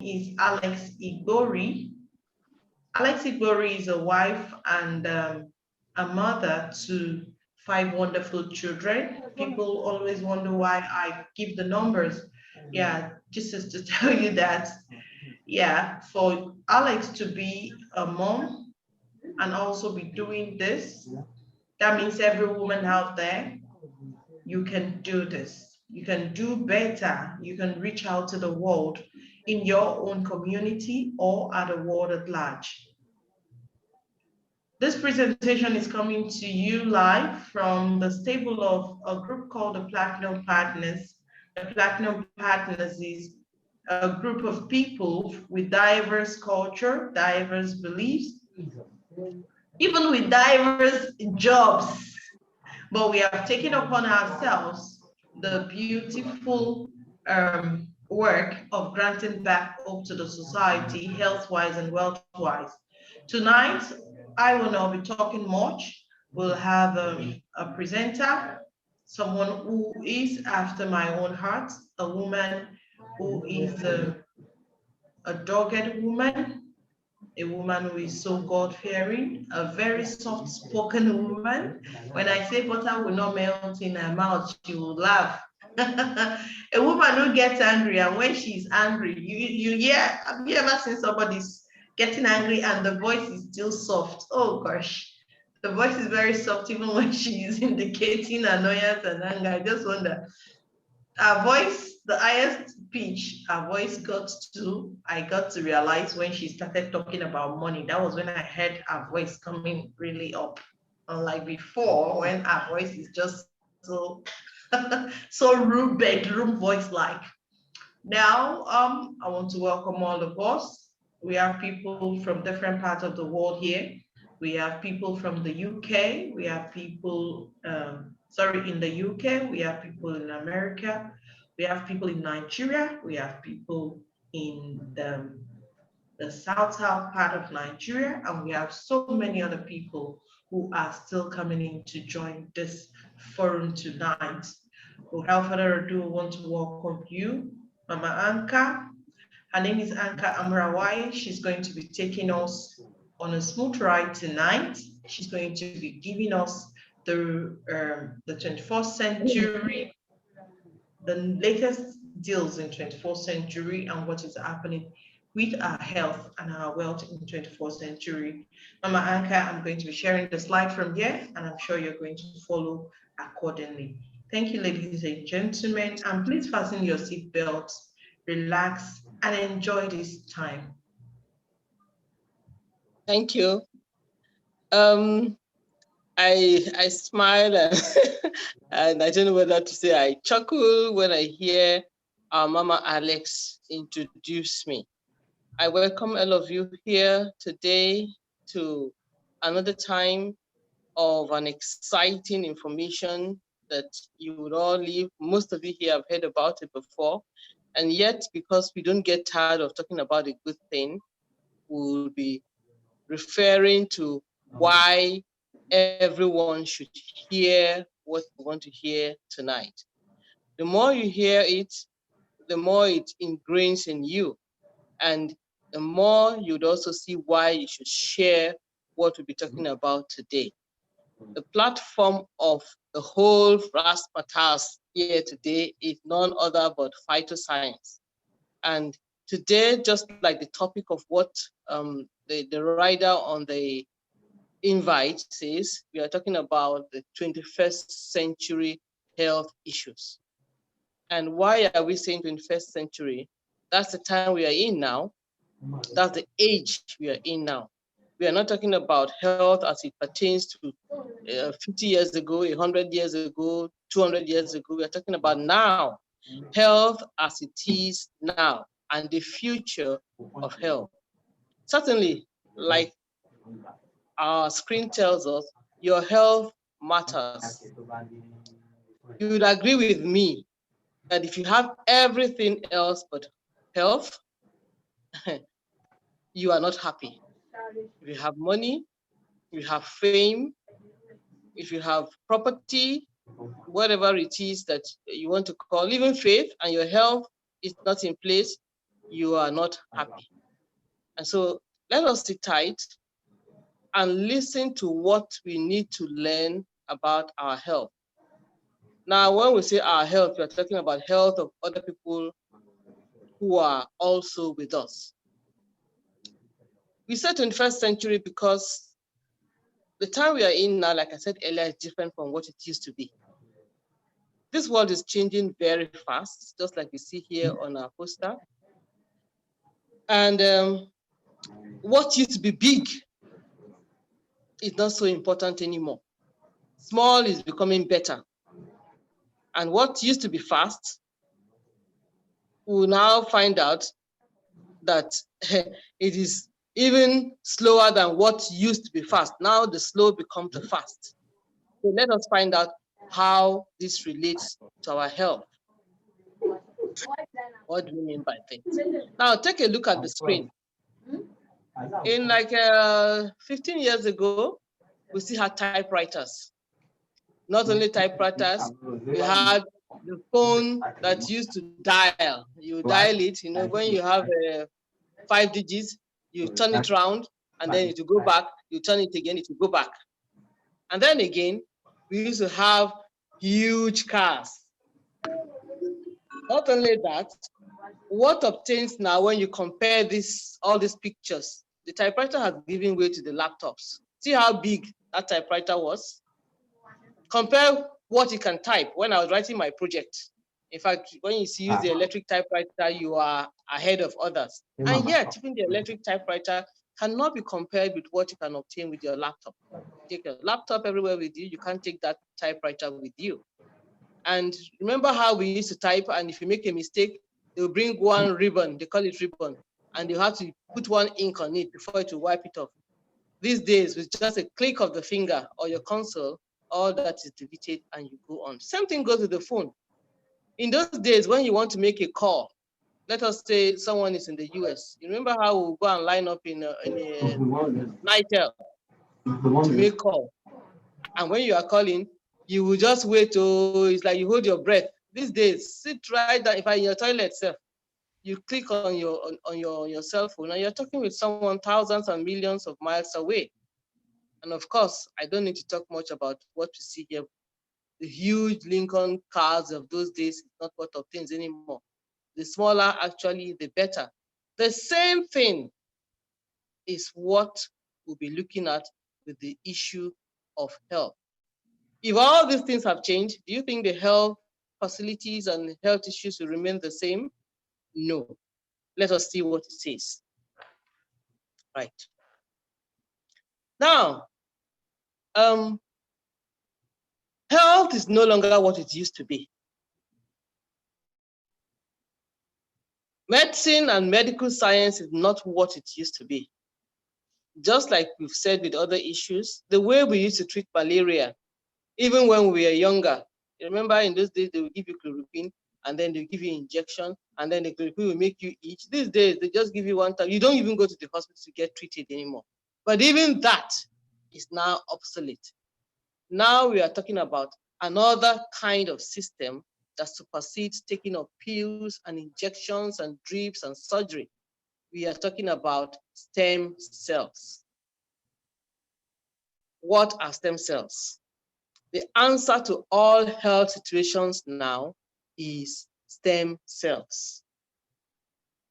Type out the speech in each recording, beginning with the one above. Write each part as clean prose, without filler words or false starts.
is Alex Igbori. Alex Igbori is a wife and a mother to 5 wonderful children. People always wonder why I give the numbers. Yeah, just is to tell you that, yeah, for Alex to be a mom and also be doing this, that means every woman out there, you can do this. You can do better. You can reach out to the world in your own community or at the world at large. This presentation is coming to you live from the stable of a group called the Platinum Partners. The Platinum Partners is a group of people with diverse culture, diverse beliefs, even with diverse jobs. But we have taken upon ourselves the beautiful work of granting back hope to the society, health-wise and wealth-wise. Tonight, I will not be talking much. We'll have a presenter, someone who is after my own heart, a woman who is a dogged woman, a woman who is so God-fearing, a very soft-spoken woman. When I say butter will not melt in her mouth, she will laugh. A woman who gets angry, and when she's angry, you hear, have you ever seen somebody getting angry and the voice is still soft? Oh gosh, the voice is very soft even when she is indicating annoyance and anger. I just wonder, her voice, the highest pitch her voice got to, I got to realize when she started talking about money. That was when I heard her voice coming really up. Unlike before, when her voice is just so so room bedroom voice like. Now, I want to welcome all of us. We have people from different parts of the world here. We have people from the UK. We have people, sorry, in the UK. We have people in America. We have people in Nigeria. We have people in the south part of Nigeria. And we have so many other people who are still coming in to join this forum tonight. Without further ado, I want to welcome you, Mama Anka. Her name is Anka Amurawaiye. She's going to be taking us on a smooth ride tonight. She's going to be giving us the 21st century, the latest deals in 21st century and what is happening with our health and our wealth in 21st century. Mama Anka, I'm going to be sharing the slide from here, and I'm sure you're going to follow accordingly. Thank you, ladies and gentlemen, and please fasten your seatbelts, relax, and enjoy this time. Thank you. I smile and I don't know whether to say I chuckle when I hear our Mama Alex introduce me. I welcome all of you here today to another time of an exciting information that you would all leave. Most of you here have heard about it before. And yet, because we don't get tired of talking about a good thing, we'll be referring to why everyone should hear what we want to hear tonight. The more you hear it, the more it ingrains in you. And the more you'd also see why you should share what we'll be talking about today. The platform of the whole razzmatazz here today is none other but phytoscience. And today, just like the topic of what the writer on the invite says, we are talking about the 21st century health issues. And why are we saying 21st century? That's the time we are in now. That's the age we are in now. We are not talking about health as it pertains to 50 years ago, 100 years ago, 200 years ago. We are talking about now, health as it is now, and the future of health. Certainly, like our screen tells us, your health matters. You would agree with me that if you have everything else but health, you are not happy. If you have money, if you have fame, if you have property, whatever it is that you want to call, even faith, and your health is not in place, you are not happy. And so let us sit tight and listen to what we need to learn about our health. Now, when we say our health, we're talking about health of other people who are also with us. We said 21st century because the time we are in now, like I said earlier, is different from what it used to be. This world is changing very fast, just like we see here on our poster. And what used to be big is not so important anymore. Small is becoming better. And what used to be fast, we'll now find out that it is even slower than what used to be fast. Now the slow becomes the fast. So let us find out how this relates to our health. What do we mean by things? Now take a look at the screen. In like 15 years ago, we still had typewriters. Not only typewriters, we had the phone that used to dial. You dial it, you know, when you have 5 digits, you turn it around, and then it will go back, you turn it again, it will go back. And then again, we used to have huge cars. Not only that, what obtains now when you compare all these pictures, the typewriter has given way to the laptops. See how big that typewriter was? Compare what you can type. When I was writing my project, in fact, when you use the electric typewriter, you are ahead of others. And yet, even the electric typewriter cannot be compared with what you can obtain with your laptop. You take your laptop everywhere with you, you can't take that typewriter with you. And remember how we used to type, and if you make a mistake, they'll bring one ribbon, they call it ribbon, and you have to put one ink on it before it will wipe it off. These days, with just a click of the finger or your console, all that is deleted and you go on. Same thing goes with the phone. In those days, when you want to make a call, let us say someone is in the US. You remember how we'll go and line up in a Nitel to make call. And when you are calling, you will just wait. Oh, it's like you hold your breath. These days, sit right down. If I'm in your toilet itself, you click on your cell phone and you're talking with someone thousands and millions of miles away. And of course, I don't need to talk much about what we see here. The huge Lincoln cars of those days is not what obtains anymore. The smaller, actually, the better. The same thing is what we'll be looking at with the issue of health. If all these things have changed, do you think the health facilities and health issues will remain the same? No. Let us see what it says. Right. Now, health is no longer what it used to be. Medicine and medical science is not what it used to be. Just like we've said with other issues, the way we used to treat malaria, even when we were younger, you remember in those days, they would give you chloroquine, and then they give you injection, and then the chloroquine will make you itch. These days, they just give you one time. You don't even go to the hospital to get treated anymore. But even that is now obsolete. Now we are talking about another kind of system that supersedes taking of pills and injections and drips and surgery. We are talking about stem cells. What are stem cells? The answer to all health situations now is stem cells.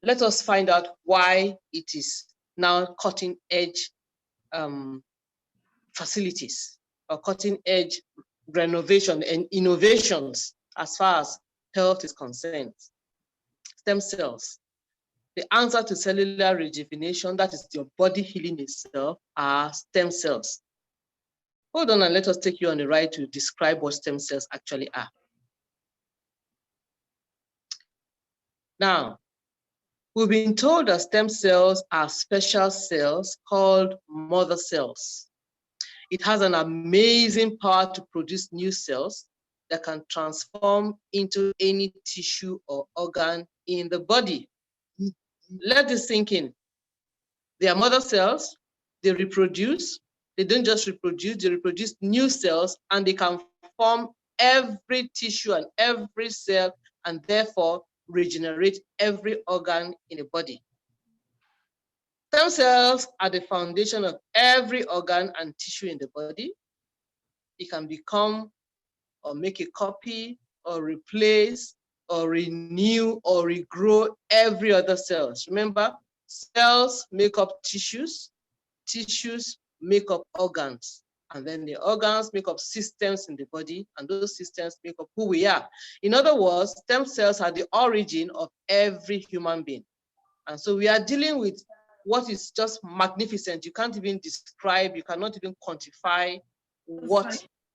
Let us find out why it is now cutting edge facilities or cutting edge renovation and innovations as far as health is concerned. Stem cells. The answer to cellular rejuvenation, that is your body healing itself, are stem cells. Hold on and let us take you on the ride to describe what stem cells actually are. Now, we've been told that stem cells are special cells called mother cells. It has an amazing power to produce new cells that can transform into any tissue or organ in the body. Let this sink in. They are mother cells, they reproduce, they don't just reproduce, they reproduce new cells, and they can form every tissue and every cell, and therefore regenerate every organ in the body. Stem cells are the foundation of every organ and tissue in the body. It can become or make a copy or replace or renew or regrow every other cells. Remember, cells make up tissues, tissues make up organs, and then the organs make up systems in the body, and those systems make up who we are. In other words, stem cells are the origin of every human being. And so we are dealing with what is just magnificent. You can't even describe, you cannot even quantify what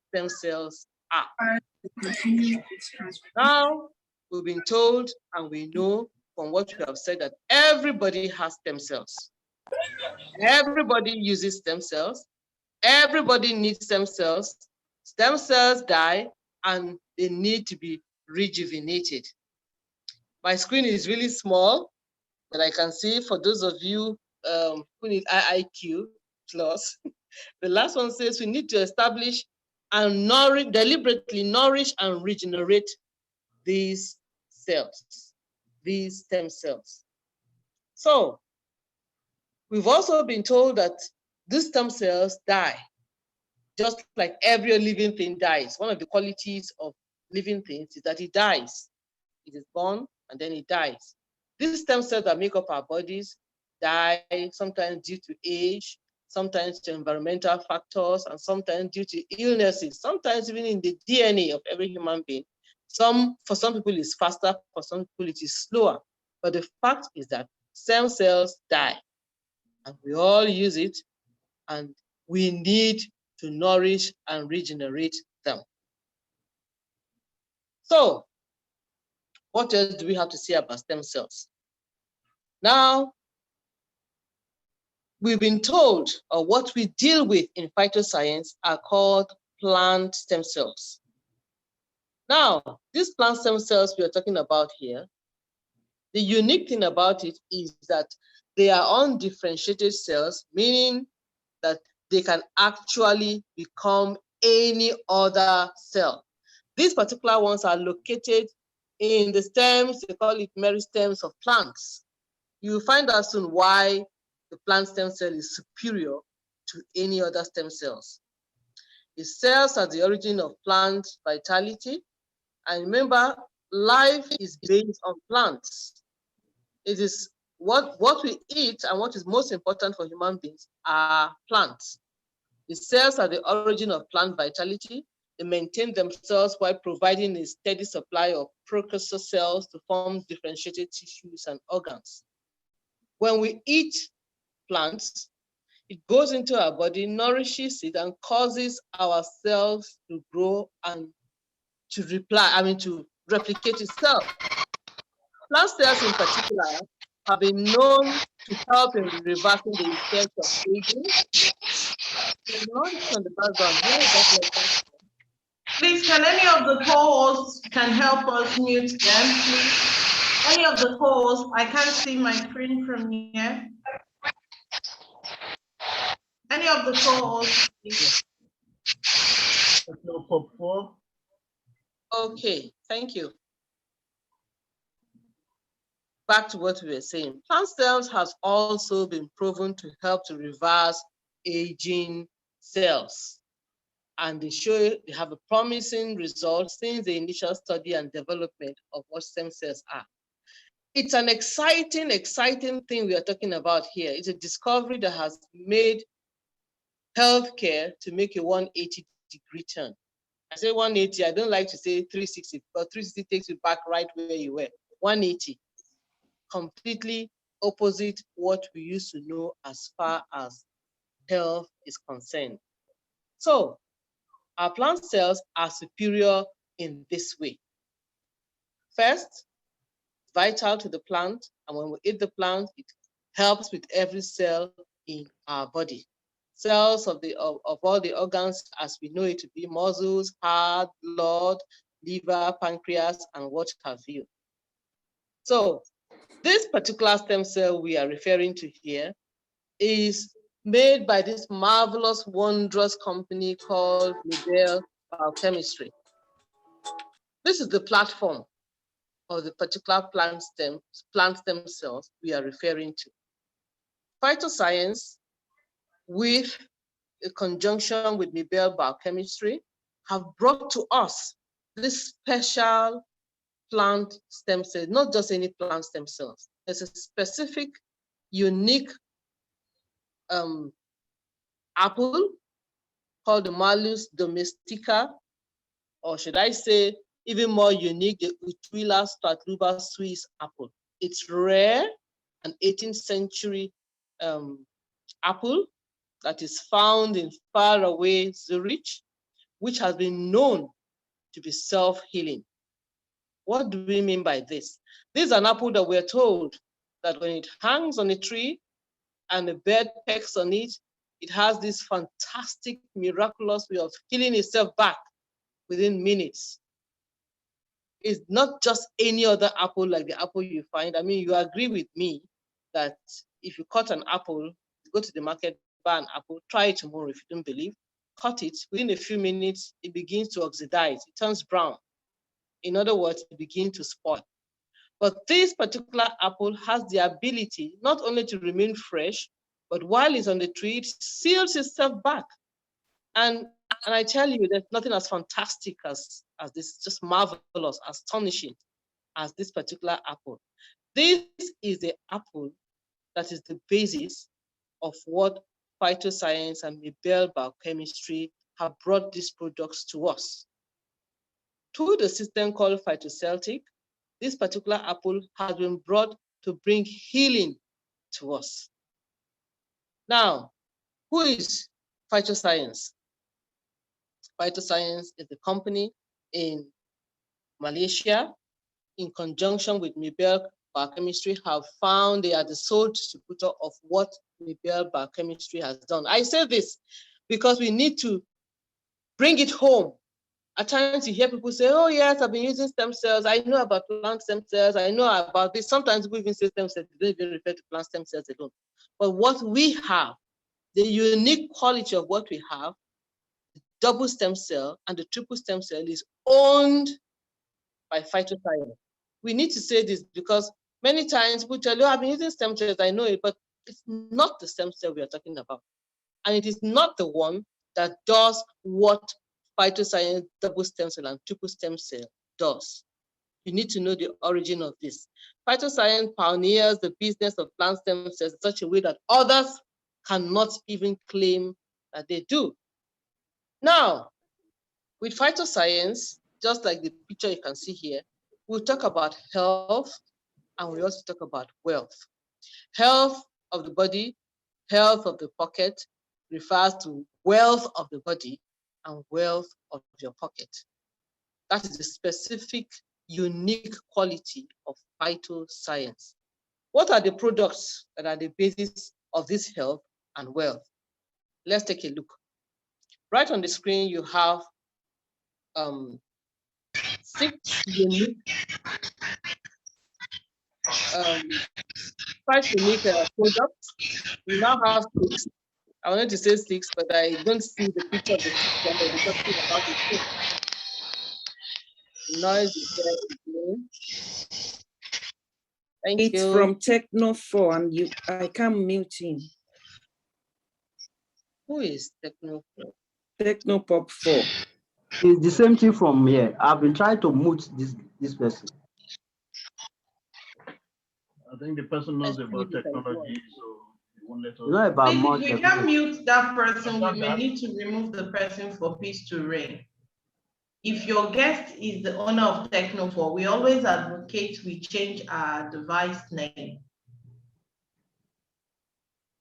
stem cells are. Now, we've been told and we know from what we have said that everybody has stem cells. Everybody uses stem cells. Everybody needs stem cells. Stem cells die and they need to be rejuvenated. My screen is really small, but I can see for those of you who need IIQ plus, the last one says we need to establish and deliberately nourish and regenerate these cells, these stem cells. So we've also been told that these stem cells die, just like every living thing dies. One of the qualities of living things is that it dies. It is born and then it dies. These stem cells that make up our bodies die sometimes due to age, sometimes to environmental factors, and sometimes due to illnesses, sometimes even in the DNA of every human being. For some people it's faster, for some people it is slower. But the fact is that stem cells die and we all use it, and we need to nourish and regenerate them. So what else do we have to say about stem cells? Now, we've been told, or what we deal with in phytoscience are called plant stem cells. Now, these plant stem cells we are talking about here, the unique thing about it is that they are undifferentiated cells, meaning that they can actually become any other cell. These particular ones are located in the stems, they call it meristems of plants. You will find out soon why the plant stem cell is superior to any other stem cells. The cells are the origin of plant vitality. And remember, life is based on plants. It is what we eat and what is most important for human beings are plants. The cells are the origin of plant vitality. They maintain themselves while providing a steady supply of precursor cells to form differentiated tissues and organs. When we eat plants, it goes into our body, nourishes it, and causes our cells to grow and to replicate itself. Plant cells in particular have been known to help in reversing the effects of aging. There's noise on the background. Please, can any of the co-hosts can help us mute them, please? Any of the co-hosts, I can't see my screen from here. Any of the co-hosts, please. Okay, thank you. Back to what we were saying. Plant cells has also been proven to help to reverse aging cells. And they have a promising result since the initial study and development of what stem cells are. It's an exciting thing we are talking about here. It's a discovery that has made healthcare to make a 180-degree turn. I say 180, I don't like to say 360, but 360 takes you back right where you were. 180, completely opposite what we used to know as far as health is concerned. So our plant cells are superior in this way. First, vital to the plant, and when we eat the plant, it helps with every cell in our body. Cells of all the organs as we know it to be muscles, heart, blood, liver, pancreas, and what have you. So this particular stem cell we are referring to here is made by this marvelous, wondrous company called Nobel Biochemistry. This is the platform. of the particular plant stem cells we are referring to. Phytoscience, with a conjunction with Mibelle biochemistry, have brought to us this special plant stem cells, not just any plant stem cells. There's a specific, unique apple called the Malus domestica, or should I say, even more unique, the Utuila stratluba Swiss apple. It's rare, an 18th century apple that is found in faraway Zurich, which has been known to be self-healing. What do we mean by this? This is an apple that we're told that when it hangs on a tree and a bird pecks on it, it has this fantastic, miraculous way of healing itself back within minutes. It's not just any other apple like the apple you find. I mean, you agree with me that if you cut an apple, go to the market, buy an apple, try it tomorrow if you don't believe, cut it, within a few minutes, it begins to oxidize, it turns brown. In other words, it begins to spoil. But this particular apple has the ability not only to remain fresh, but while it's on the tree, it seals itself back. And I tell you, there's nothing as fantastic as this, just marvelous, astonishing as this particular apple. This is the apple that is the basis of what phytoscience and Mibelle biochemistry have brought these products to us. Through the system called phytoceltic, this particular apple has been brought to bring healing to us. Now, who is Phytoscience? Phytoscience is a company in Malaysia, in conjunction with Mibelle Biochemistry, have found they are the sole distributor of what Mibelle Biochemistry has done. I say this because we need to bring it home. At times you hear people say, oh yes, I've been using stem cells. I know about plant stem cells. I know about this. Sometimes people even say stem cells, they don't even refer to plant stem cells alone. But what we have, the unique quality of what we have, the double stem cell and the triple stem cell is owned by Phytoscience. We need to say this because many times people tell you, I've been using stem cells, I know it, but it's not the stem cell we are talking about. And it is not the one that does what Phytoscience double stem cell and triple stem cell does. You need to know the origin of this. Phytoscience pioneers the business of plant stem cells in such a way that others cannot even claim that they do. Now, with Phytoscience, just like the picture you can see here, we'll talk about health and we also talk about wealth. Health of the body, health of the pocket refers to wealth of the body and wealth of your pocket. That is the specific, unique quality of Phytoscience. What are the products that are the basis of this health and wealth? Let's take a look. Right on the screen, you have 6 unique, 5 unique products. We now have 6. I wanted to say 6, but I don't see the picture of the 6th one. We're talking about the 6. Noise is there. Thank you. It's from Techno 4 and I can't mute him. Who is Techno 4? Techno Pop 4. It's the same thing from here. I've been trying to mute this person. I think the person knows about technology, so he won't let us. You know about Please, if we can't mute that person, we may need to remove the person for peace to reign. If your guest is the owner of Techno4, we always advocate we change our device name.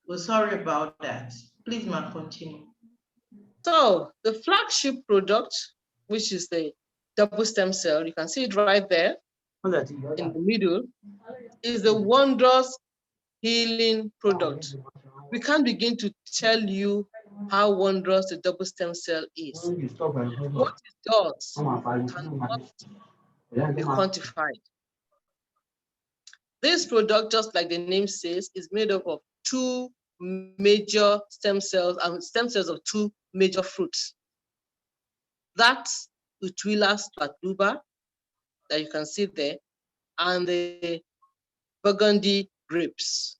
We're sorry about that. Please, ma'am, continue. So the flagship product, which is the double stem cell, you can see it right there in the middle, is the wondrous healing product. We can't begin to tell you how wondrous the double stem cell is. What it does cannot be quantified. This product, just like the name says, is made up of 2 major stem cells and stem cells of 2 major fruits. That's Utuila stratluba that you can see there, and the Burgundy grapes.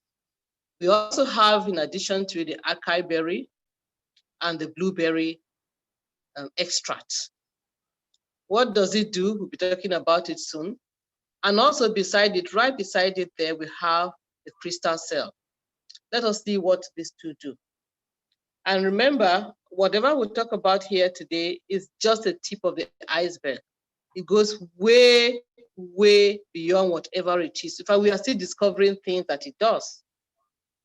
We also have, in addition to the acai berry and the blueberry extract. What does it do? We'll be talking about it soon. And also beside it, right beside it there, we have the crystal cell. Let us see what these two do. And remember, whatever we talk about here today is just the tip of the iceberg. It goes way, way beyond whatever it is. In fact, we are still discovering things that it does.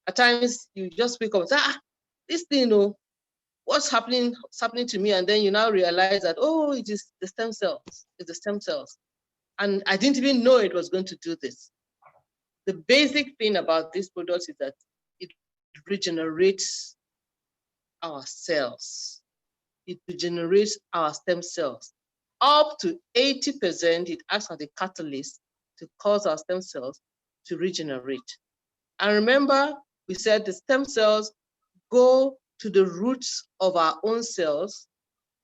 At times, you just wake up and say, this thing, what's happening to me? And then you now realize that, oh, it is the stem cells. It's the stem cells. And I didn't even know it was going to do this. The basic thing about this product is that it regenerates our cells. It regenerates our stem cells. Up to 80%, it acts as a catalyst to cause our stem cells to regenerate. And remember, we said the stem cells go to the roots of our own cells,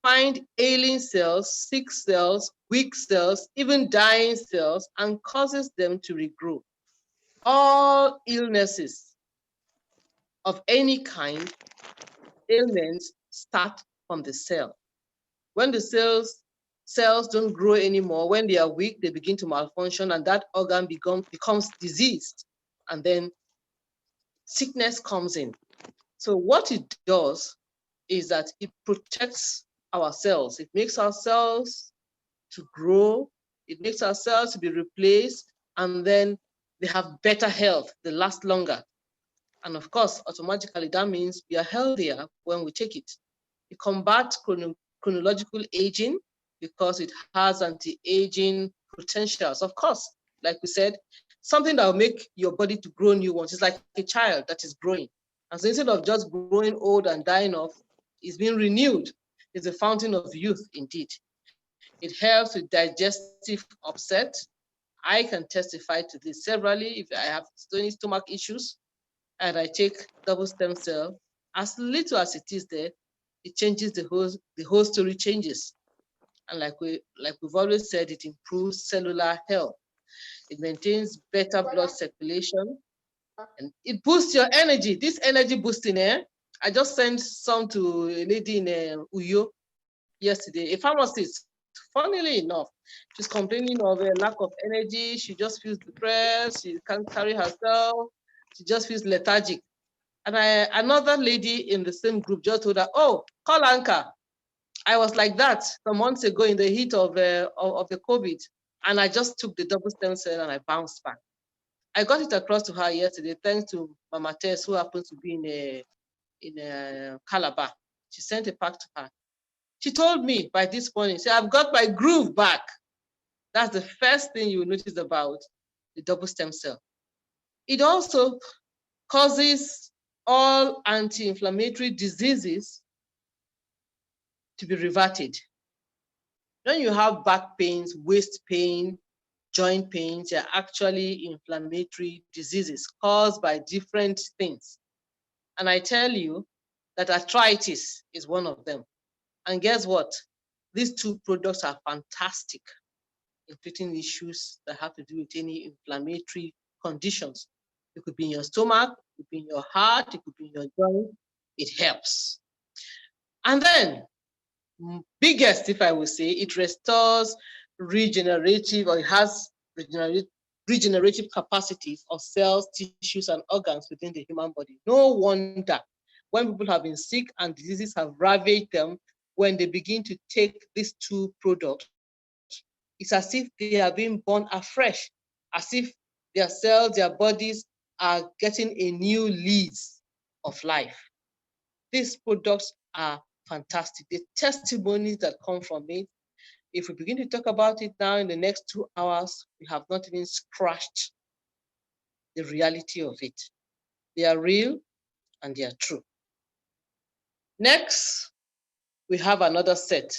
find ailing cells, sick cells, weak cells, even dying cells, and causes them to regrow. All illnesses of any kind, ailments start from the cell. When the cells don't grow anymore, when they are weak, they begin to malfunction, and that organ becomes diseased, and then sickness comes in. So what it does is that it protects our cells. It makes our cells to grow. It makes our cells to be replaced, and then they have better health. They last longer. And of course, automatically, that means we are healthier when we take it. It combats chronological aging because it has anti-aging potentials. Of course, like we said, something that will make your body to grow new ones. It's like a child that is growing. And so instead of just growing old and dying off, it's being renewed. It's a fountain of youth indeed. It helps with digestive upset. I can testify to this severally if I have any stomach issues and I take double stem cell, as little as it is there, it changes the whole story changes. And like we've always said, it improves cellular health. It maintains better blood circulation, and it boosts your energy. This energy boosting, I just sent some to a lady in Uyo yesterday, a pharmacist. Funnily enough, she's complaining of a lack of energy. She just feels depressed. She can't carry herself. She just feels lethargic. And another lady in the same group just told her, oh, call Anka. I was like that some months ago in the heat of the COVID. And I just took the double stem cell and I bounced back. I got it across to her yesterday, thanks to Mama Tess, who happens to be in Calabar. She sent a pack to her. She told me by this morning, she said, I've got my groove back. That's the first thing you notice about the double stem cell. It also causes all anti-inflammatory diseases to be reverted. When you have back pains, waist pain, joint pains, they're actually inflammatory diseases caused by different things. And I tell you that arthritis is one of them. And guess what? These two products are fantastic in treating issues that have to do with any inflammatory conditions. It could be in your stomach, it could be in your heart, it could be in your joint. It helps. And then, biggest, if I would say, it restores regenerative, or it has regenerative capacities of cells, tissues, and organs within the human body. No wonder when people have been sick and diseases have ravaged them, when they begin to take these two products, it's as if they are being born afresh, as if their cells, their bodies are getting a new lease of life. These products are fantastic. The testimonies that come from it, if we begin to talk about it now in the next 2 hours, we have not even scratched the reality of it. They are real and they are true. Next, we have another set.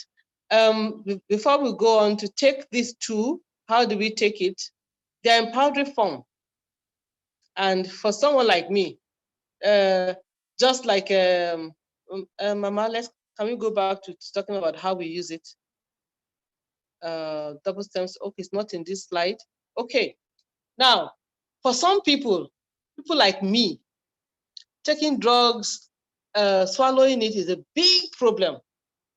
Before we go on to take these two, how do we take it? They're in powdery form. And for someone like me, just like Mama, can we go back to talking about how we use it? Double stems, okay, it's not in this slide. Okay, now, for some people like me, taking drugs, swallowing it is a big problem.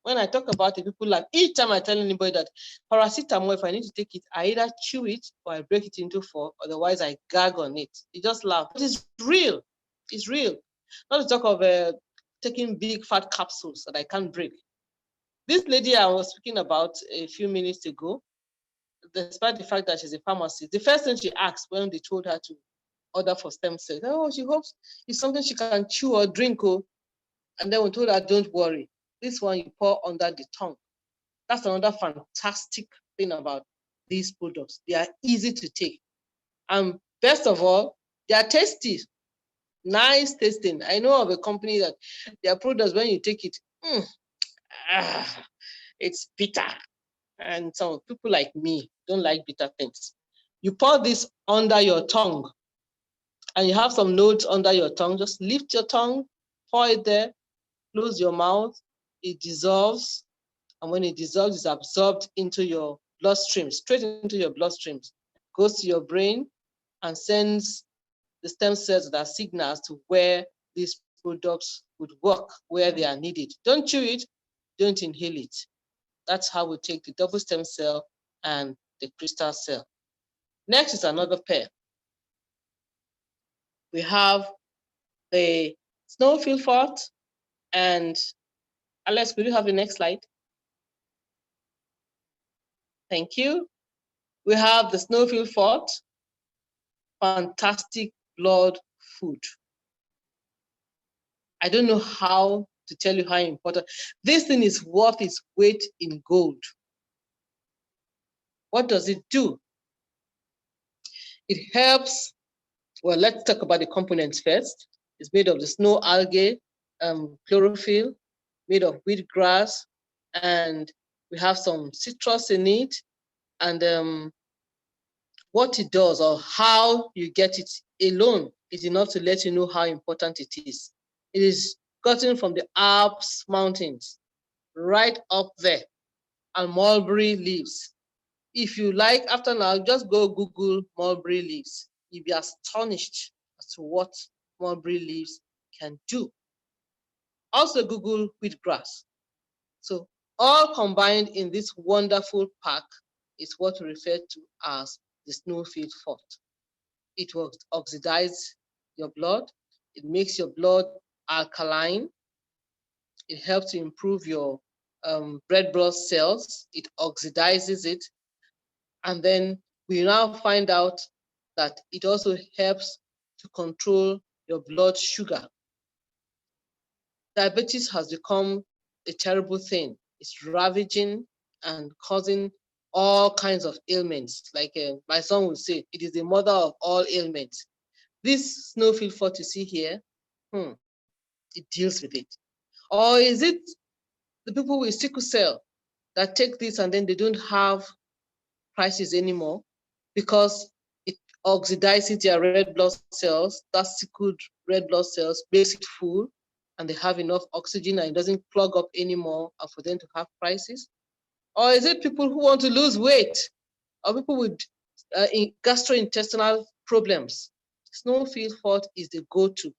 When I talk about it, people like, each time I tell anybody that paracetamol, if I need to take it, I either chew it or I break it into 4, otherwise I gag on it. You just laugh, but it's real. It's real. Not to talk of taking big fat capsules that I can't break. This lady I was speaking about a few minutes ago, despite the fact that she's a pharmacist, the first thing she asked when they told her to order for stem cells, oh, she hopes it's something she can chew or drink. Oh. And then we told her, don't worry. This one you pour under the tongue. That's another fantastic thing about these products. They are easy to take. And best of all, they are tasty. Nice tasting. I know of a company that their products, when you take it, it's bitter. And some people like me don't like bitter things. You pour this under your tongue, and you have some nodes under your tongue. Just lift your tongue, pour it there, close your mouth, it dissolves. And when it dissolves, it's absorbed into your bloodstream, straight into your bloodstreams, goes to your brain and sends the stem cells that are signals to where these products would work, where they are needed. Don't chew it, don't inhale it. That's how we take the double stem cell and the crystal cell. Next is another pair. We have the snowfield fort, and Alex, could you have the next slide? Thank you. We have the snowfield fort, fantastic blood food. I don't know how to tell you how important. This thing is worth its weight in gold. What does it do? It helps, well, let's talk about the components first. It's made of the snow algae, chlorophyll, made of wheatgrass, and we have some citrus in it. And what it does or how you get it alone is enough to let you know how important it is. It is gotten from the Alps mountains, right up there, and mulberry leaves. If you like, after now, just go Google mulberry leaves. You'll be astonished as to what mulberry leaves can do. Also Google wheatgrass. So all combined in this wonderful pack is what we refer to as the snowfield fort. It will oxidize your blood. It makes your blood alkaline. It helps to improve your red blood cells. It oxidizes it. And then we now find out that it also helps to control your blood sugar. Diabetes has become a terrible thing. It's ravaging and causing all kinds of ailments. Like my son would say, it is the mother of all ailments. This snowfield fort you see here, it deals with it. Or is it the people with sickle cell that take this and then they don't have crisis anymore because it oxidizes their red blood cells, that sickled red blood cells, makes it full, and they have enough oxygen and it doesn't clog up anymore and for them to have crisis? Or is it people who want to lose weight or people with gastrointestinal problems? Snowfield fort is the go-to.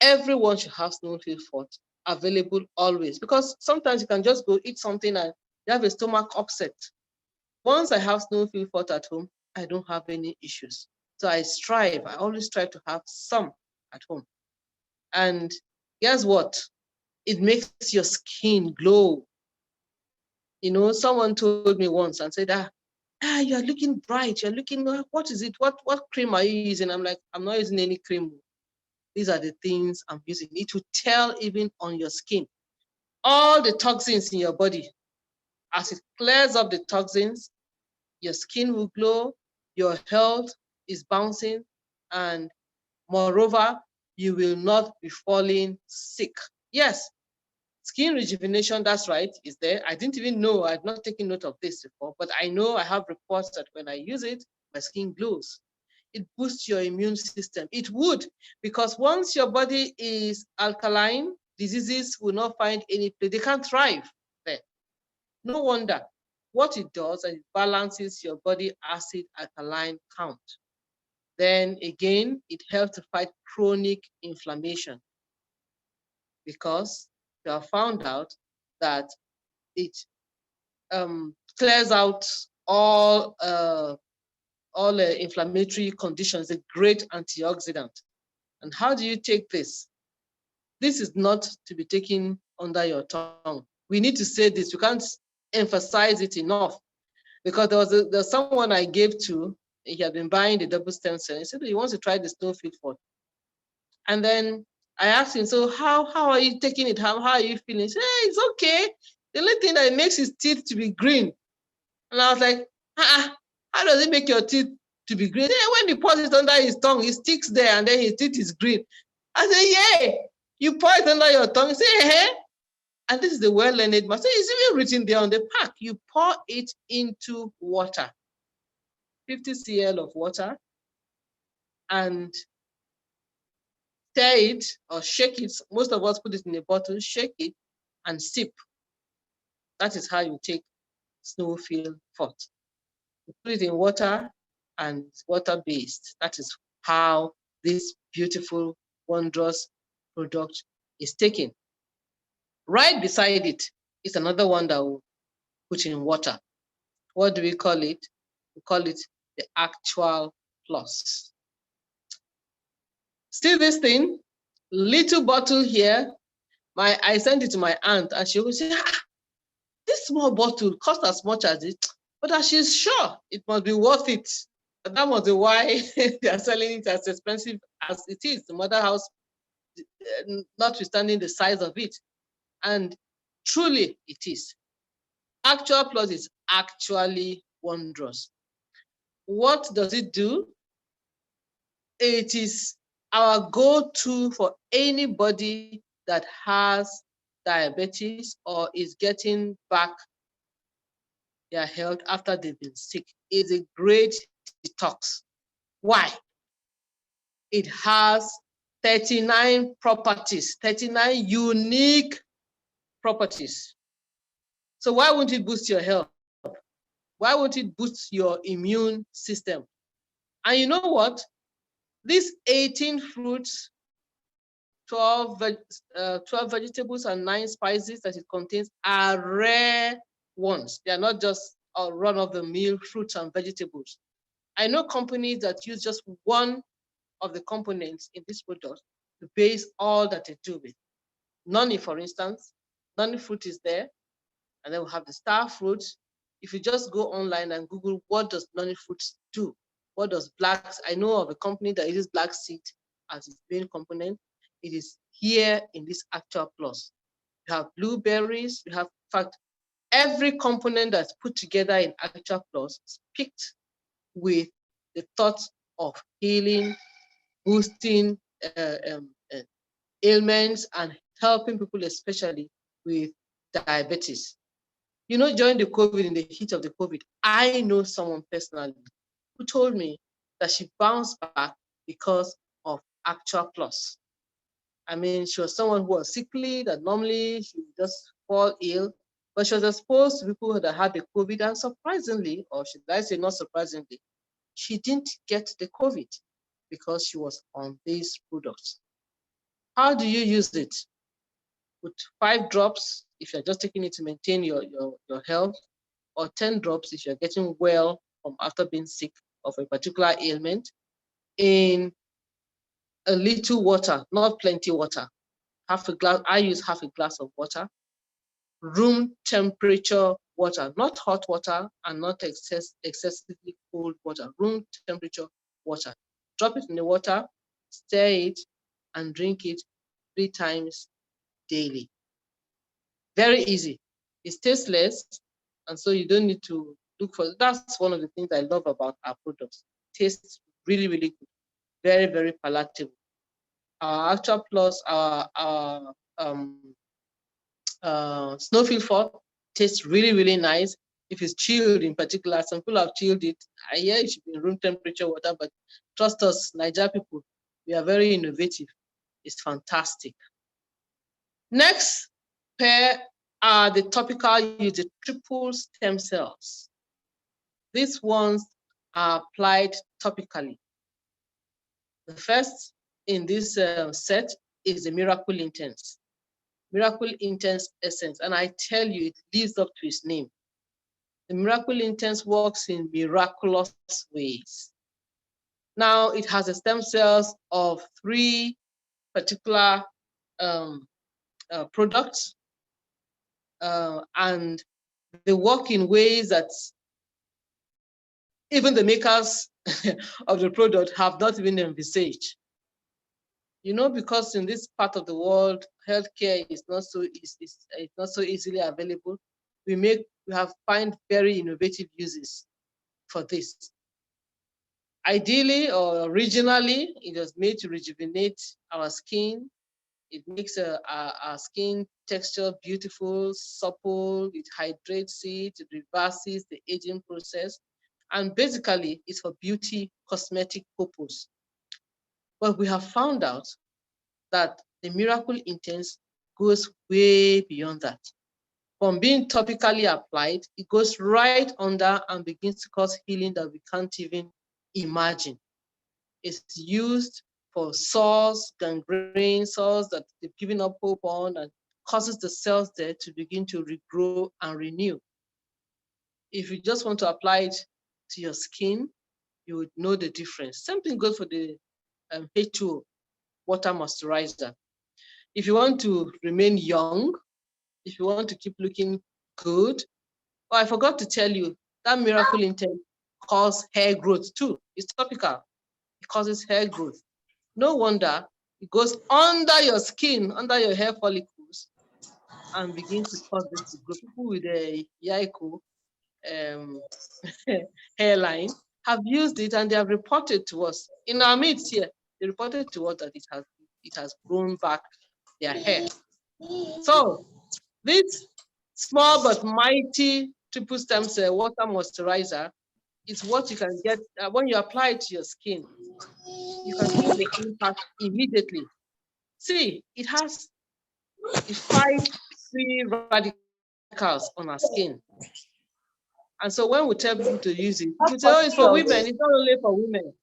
Everyone should have snowfield fort available always, because sometimes you can just go eat something and you have a stomach upset. Once I have snowfield fort at home, I don't have any issues. So I always strive to have some at home. And guess what? It makes your skin glow. You know, someone told me once and said, you're looking bright. You're looking, what is it? What cream are you using? I'm like, I'm not using any cream. These are the things I'm using. It will tell even on your skin. All the toxins in your body, as it clears up the toxins, your skin will glow, your health is bouncing, and moreover, you will not be falling sick. Yes, skin rejuvenation, that's right, is there. I didn't even know, I'd not taken note of this before, but I know I have reports that when I use it, my skin glows. It boosts your immune system. It would, because once your body is alkaline, diseases will not find any place. They can't thrive there. No wonder what it does is it balances your body acid alkaline count. Then again, it helps to fight chronic inflammation, because we have found out that it clears out all inflammatory conditions, a great antioxidant. And how do you take this? This is not to be taken under your tongue. We need to say this. We can't emphasize it enough, because there's someone I gave to. He had been buying the double stem cell. He said he wants to try the snowfield fort. And then I asked him, so how are you taking it? How are you feeling? He said, hey, it's okay. The only thing that makes his teeth to be green. And I was like, how does it make your teeth to be green? When you pour it under his tongue, it sticks there and then his teeth is green. I said, yeah, you pour it under your tongue. He said, hey. And this is the well-learned master. It's even written there on the pack. You pour it into water, 50 cl of water, and stir it or shake it. Most of us put it in a bottle, shake it, and sip. That is how you take snowfield fort. You put it in water and it's water-based. That is how this beautiful, wondrous product is taken. Right beside it is another one that we'll put in water. What do we call it? We call it the Actual Plus. See this thing? Little bottle here. I sent it to my aunt and she would say, this small bottle costs as much as it, but she's sure it must be worth it. And that was why they are selling it as expensive as it is. The mother house, notwithstanding the size of it. And truly it is. Actual Plus is actually wondrous. What does it do? It is our go-to for anybody that has diabetes or is getting back their health after they've been sick. It's a great detox. Why? It has 39 properties, 39 unique properties. So why won't it boost your health? Why won't it boost your immune system? And you know what? These 18 fruits, 12 vegetables, and 9 spices that it contains are rare ones. They are not just a run-of-the-mill fruits and vegetables. I know companies that use just one of the components in this product to base all that they do with. Noni, for instance, noni fruit is there, and then we have the star fruit. If you just go online and Google, what does noni fruit do? What does I know of a company that uses black seed as its main component. It is here in this Actual Plus. You have blueberries, you have, in fact, every component that's put together in Actual Plus is picked with the thought of healing, boosting ailments, and helping people, especially with diabetes. You know, during the COVID, in the heat of the COVID, I know someone personally who told me that she bounced back because of Actual Plus. I mean, she was someone who was sickly, that normally she would just fall ill, but she was exposed to people that had the COVID, and surprisingly, or should I say not surprisingly, she didn't get the COVID because she was on these products. How do you use it? With 5 drops, if you're just taking it to maintain your health, or 10 drops if you're getting well from after being sick of a particular ailment, in a little water, not plenty water. Half a glass, I use half a glass of water, room temperature water, not hot water and not excessively cold water, room temperature water. Drop it in the water, stir it, and drink it 3 times daily. Very easy. It's tasteless, and so you don't need to look for it. That's one of the things I love about our products. Tastes really, really good. Very, very palatable. Our Actual Plus, our snowfield fort tastes really, really nice. If it's chilled in particular, some people have chilled it. I hear it should be in room temperature water, but trust us, Niger people, we are very innovative. It's fantastic. Next pair are the topical use, the triple stem cells. These ones are applied topically. The first in this set is the Miracle Intense. Miracle Intense Essence, and I tell you, it lives up to its name. The Miracle Intense works in miraculous ways. Now, it has the stem cells of 3 particular products, and they work in ways that even the makers of the product have not even envisaged. You know, because in this part of the world, healthcare is not so easily available. We have find very innovative uses for this. Ideally or originally, it was made to rejuvenate our skin. It makes our skin texture beautiful, supple. It hydrates it reverses the aging process, and basically it's for beauty cosmetic purpose. But we have found out that the Miracle Intense goes way beyond that. From being topically applied, it goes right under and begins to cause healing that we can't even imagine. It's used for sores, gangrene, sores that they've given up hope on, and causes the cells there to begin to regrow and renew. If you just want to apply it to your skin, you would know the difference. Same thing goes for the H2O, water moisturizer. If you want to remain young, if you want to keep looking good, oh, I forgot to tell you, that Miracle Intense causes hair growth too. It's topical. It causes hair growth. No wonder it goes under your skin, under your hair follicles, and begins to cause this to grow. People with a Yaiko hairline have used it, and they have reported to us in our midst here. They reported to us that it has grown back their hair. So this small but mighty triple stem cell water moisturizer is what you can get when you apply it to your skin. You can feel the impact immediately. See, it fights free radicals on our skin. And so when we tell people to use it, people say, oh, it's for women. It's not only for women.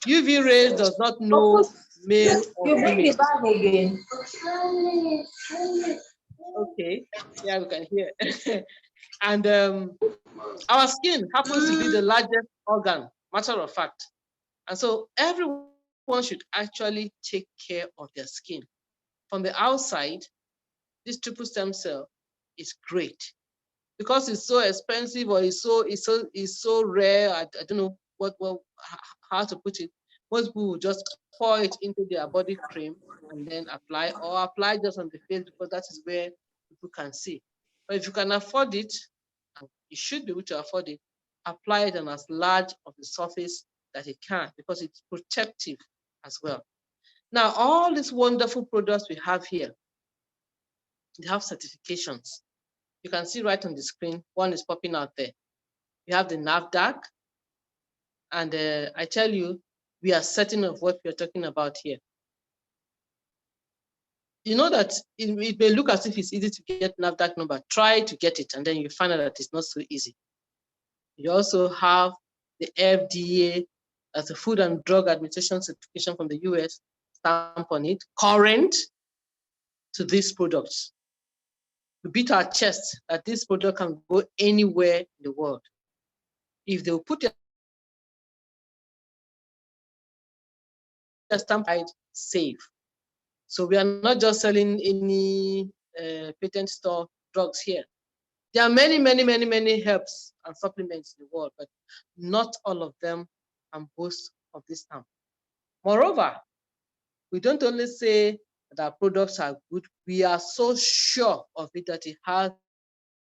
UV rays does not know male or female. Okay, yeah, we can hear. And our skin happens to be the largest organ, matter of fact. And so everyone should actually take care of their skin. From the outside, this triple stem cell is great. Because it's so expensive or it's so rare, I don't know how to put it. Most people will just pour it into their body cream and then apply, or apply just on the face because that is where people can see. But if you can afford it, and you should be able to afford it, apply it on as large of the surface that it can, because it's protective as well. Now, all these wonderful products we have here, they have certifications. You can see right on the screen, one is popping out there. We have the NAFDAC, and I tell you, we are certain of what we're talking about here. You know that it may look as if it's easy to get NAFDAC number. Try to get it, and then you find out that it's not so easy. You also have the FDA, as a Food and Drug Administration certification from the US, stamp on it, current to these products. We beat our chest that this product can go anywhere in the world. If they will put a stamp, safe. So we are not just selling any patent store drugs here. There are many, many, many, many herbs and supplements in the world, but not all of them can boast of this stamp. Moreover, we don't only say that our products are good, we are so sure of it that it has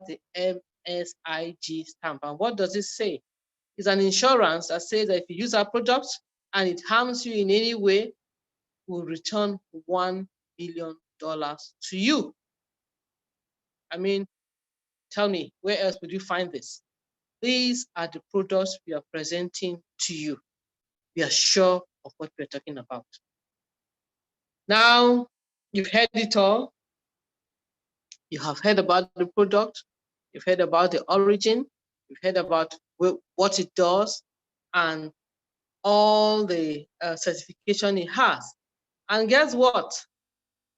the MSIG stamp. And what does it say? It's an insurance that says that if you use our product and it harms you in any way, we'll return $1 billion to you. I mean, tell me, where else would you find this? These are the products we are presenting to you. We are sure of what we're talking about. Now, you've heard it all. You have heard about the product, you've heard about the origin, you've heard about what it does, and all the certification it has. And guess what?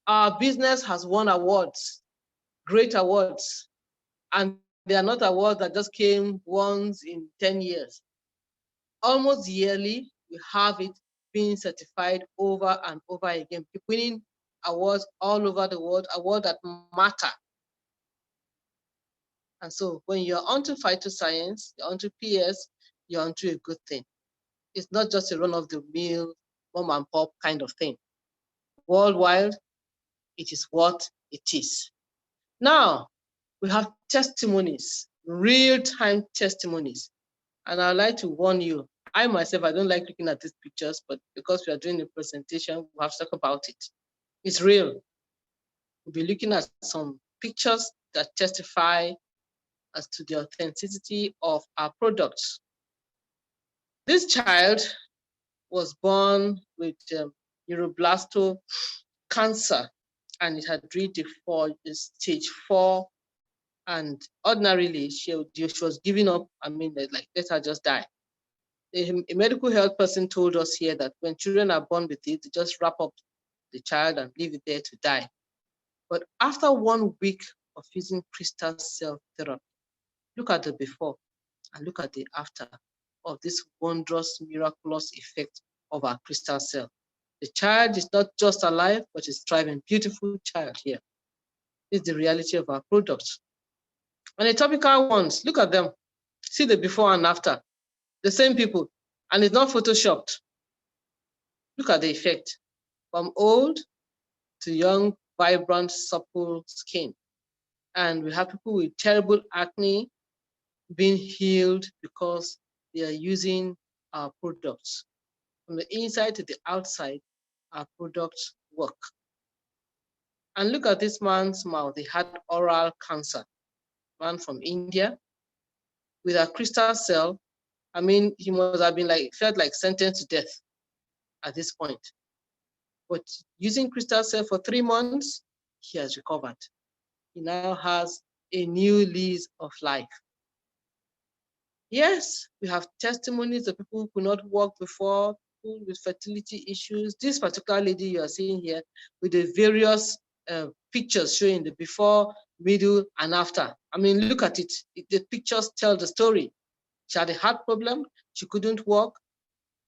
Our business has won awards, great awards, and they are not awards that just came once in 10 years. Almost yearly, we have it being certified over and over again, winning awards all over the world, awards that matter. And so when you're onto phytoscience, you're onto PS, you're onto a good thing. It's not just a run-of-the-mill, mom and pop kind of thing. Worldwide, it is what it is. Now, we have testimonies, real-time testimonies. And I'd like to warn you, I myself, I don't like looking at these pictures, but because we are doing a presentation, we have to talk about it. It's real. We'll be looking at some pictures that testify as to the authenticity of our products. This child was born with neuroblastoma cancer, and it had reached stage 4. And ordinarily, she was giving up. I mean, like, let her just die. A medical health person told us here that when children are born with it, they just wrap up the child and leave it there to die. But after 1 week of using crystal cell therapy, look at the before and look at the after of this wondrous, miraculous effect of our crystal cell. The child is not just alive, but is thriving. Beautiful child here. This is the reality of our products. And the topical ones, look at them. See the before and after. The same people. And it's not photoshopped. Look at the effect. From old to young, vibrant, supple skin. And we have people with terrible acne being healed because they are using our products. From the inside to the outside, our products work. And look at this man's mouth. He had oral cancer. Man from India with a crystal cell. I mean, he must have been felt like sentenced to death at this point. But using crystal cell for 3 months, he has recovered. He now has a new lease of life. Yes, we have testimonies of people who could not walk before, people with fertility issues. This particular lady you are seeing here with the various pictures showing the before, middle, and after. I mean, look at it. The pictures tell the story. She had a heart problem. She couldn't walk.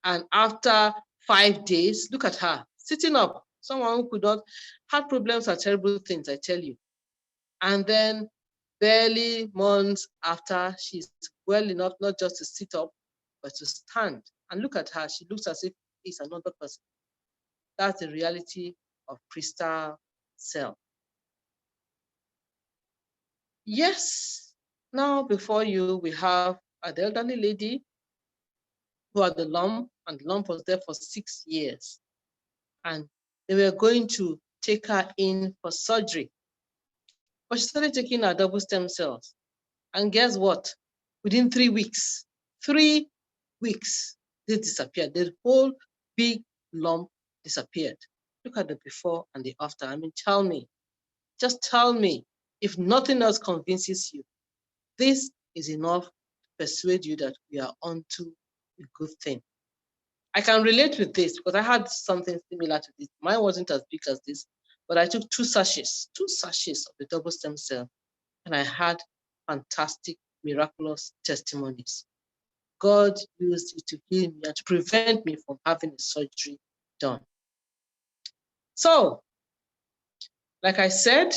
And after 5 days, look at her sitting up. Someone who could not. Heart problems are terrible things, I tell you. And then barely months after, she's well enough not just to sit up, but to stand. And look at her. She looks as if it's another person. That's the reality of crystal cell. Yes. Now before you, we have an elderly lady who had the lump, and the lump was there for 6 years. And they were going to take her in for surgery. But she started taking her double stem cells. And guess what? Within 3 weeks, 3 weeks, they disappeared. The whole big lump disappeared. Look at the before and the after. I mean, tell me, just tell me, if nothing else convinces you, this is enough to persuade you that we are onto a good thing. I can relate with this because I had something similar to this. Mine wasn't as big as this, but I took 2 sachets of the double stem cell, and I had fantastic, miraculous testimonies. God used it to heal me and to prevent me from having a surgery done. So, like I said,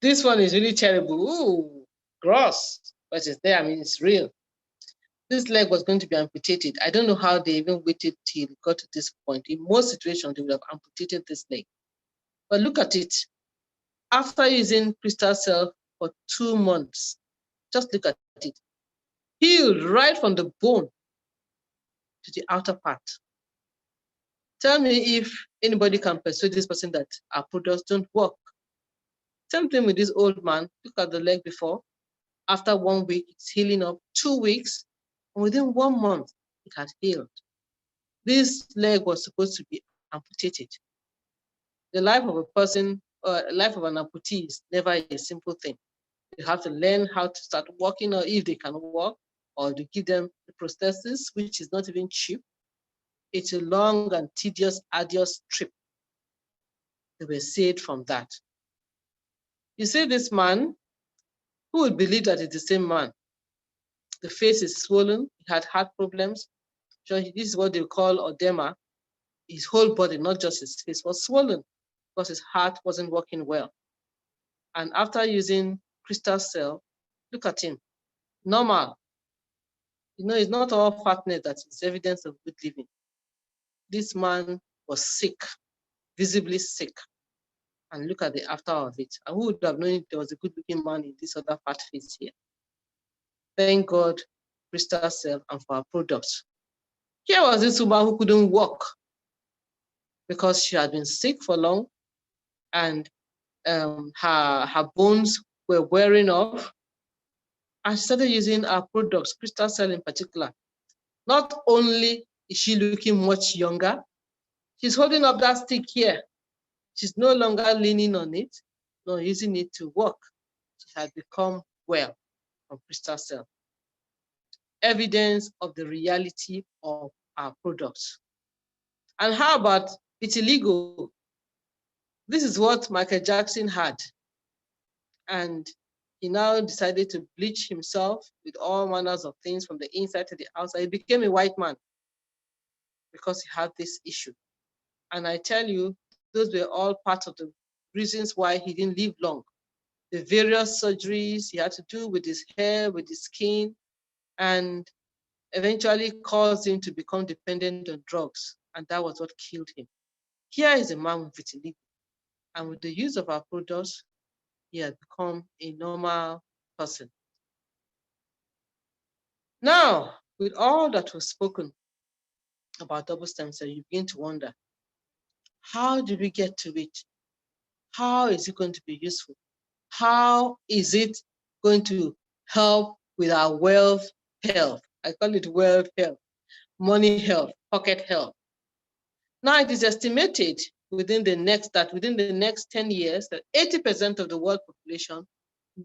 this one is really terrible. Ooh, gross, but it's there. I mean, it's real. This leg was going to be amputated. I don't know how they even waited till it got to this point. In most situations, they would have amputated this leg. But look at it. After using crystal cell for 2 months, just look at it. Healed right from the bone to the outer part. Tell me if anybody can persuade this person that our products don't work. Same thing with this old man. Look at the leg before. After 1 week, it's healing up. 2 weeks, and within 1 month, it had healed. This leg was supposed to be amputated. The life of a person life of an amputee is never a simple thing. You have to learn how to start walking, or if they can walk, or to give them the prosthesis, which is not even cheap. It's a long and tedious, arduous trip. They were saved from that. You see this man, who would believe that it's the same man? The face is swollen, he had heart problems. So this is what they call edema. His whole body, not just his face, was swollen because his heart wasn't working well. And after using crystal cell, look at him, normal. You know, it's not all fatness that is evidence of good living. This man was sick, visibly sick. And look at the after of it. And who would have known there was a good-looking man in this other fat face here? Thank God, crystal cell, and for our products. Here was this woman who couldn't walk because she had been sick for long, and her bones were wearing off. And she started using our products, crystal cell in particular. Not only is she looking much younger, she's holding up that stick here. She's no longer leaning on it, nor using it to walk. She had become well from crystal cell. Evidence of the reality of our products. And how about vitiligo? This is what Michael Jackson had. And he now decided to bleach himself with all manners of things from the inside to the outside. He became a white man because he had this issue. And I tell you, those were all part of the reasons why he didn't live long. The various surgeries he had to do with his hair, with his skin, and eventually caused him to become dependent on drugs. And that was what killed him. Here is a man with vitiligo. And with the use of our products, he had become a normal person. Now, with all that was spoken about double stem cell, you begin to wonder, how did we get to it? How is it going to be useful? How is it going to help with our wealth health? I call it wealth health, money health, pocket health. Now it is estimated within the next 10 years that 80% of the world population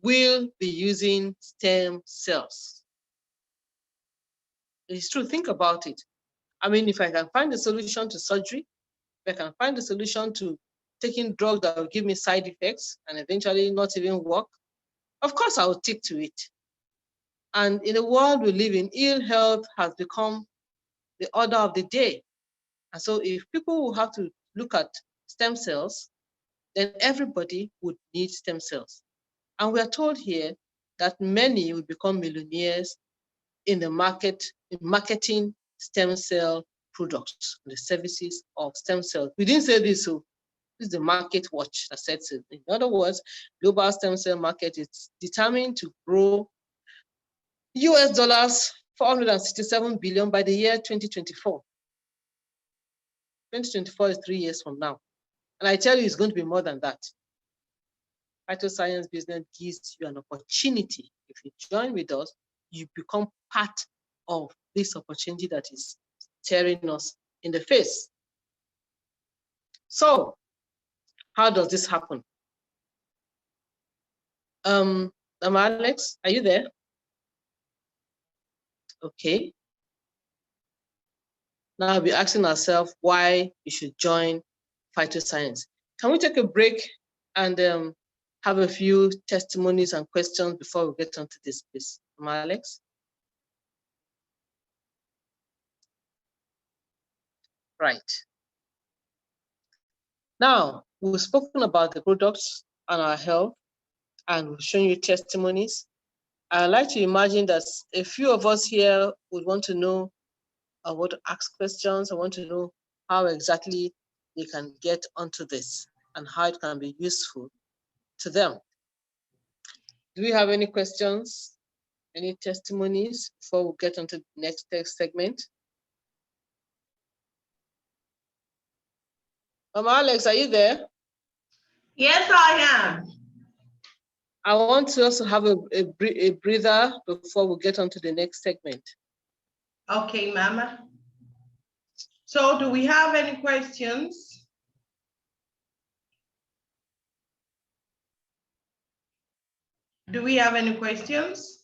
will be using stem cells. It's true, think about it. I mean, if I can find a solution to surgery, if I can find a solution to taking drugs that will give me side effects and eventually not even work, of course I will stick to it. And in the world we live in, ill health has become the order of the day. And so if people will have to look at stem cells, then everybody would need stem cells. And we are told here that many will become millionaires in the market, in marketing stem cell products, the services of stem cells. We didn't say this, so this is the market watch that said so. In other words, global stem cell market is determined to grow US dollars 467 billion by the year 2024. 2024 is 3 years from now. And I tell you, it's going to be more than that. Phytoscience business gives you an opportunity. If you join with us, you become part of this opportunity that is staring us in the face. So, how does this happen? Alex, are you there? Okay. Now we'll be asking ourselves why you should join phytoscience. Can we take a break and have a few testimonies and questions before we get onto this, please? Alex? Right. Now, we've spoken about the products and our health, and we've shown you testimonies. I'd like to imagine that a few of us here would want to know, I want to ask questions. I want to know how exactly they can get onto this and how it can be useful to them. Do we have any questions, any testimonies before we get onto the next segment? Alex, are you there? Yes, I am. I want to also have a breather before we get onto the next segment. Okay, Mama. So do we have any questions? Do we have any questions?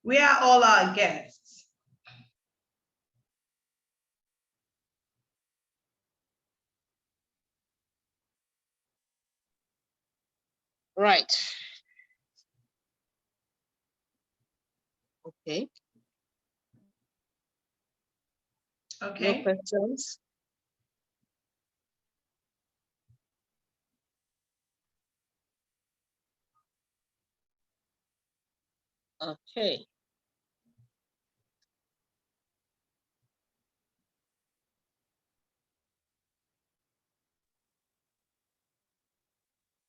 Where are all our guests? Right. Okay. Okay. No questions? Okay.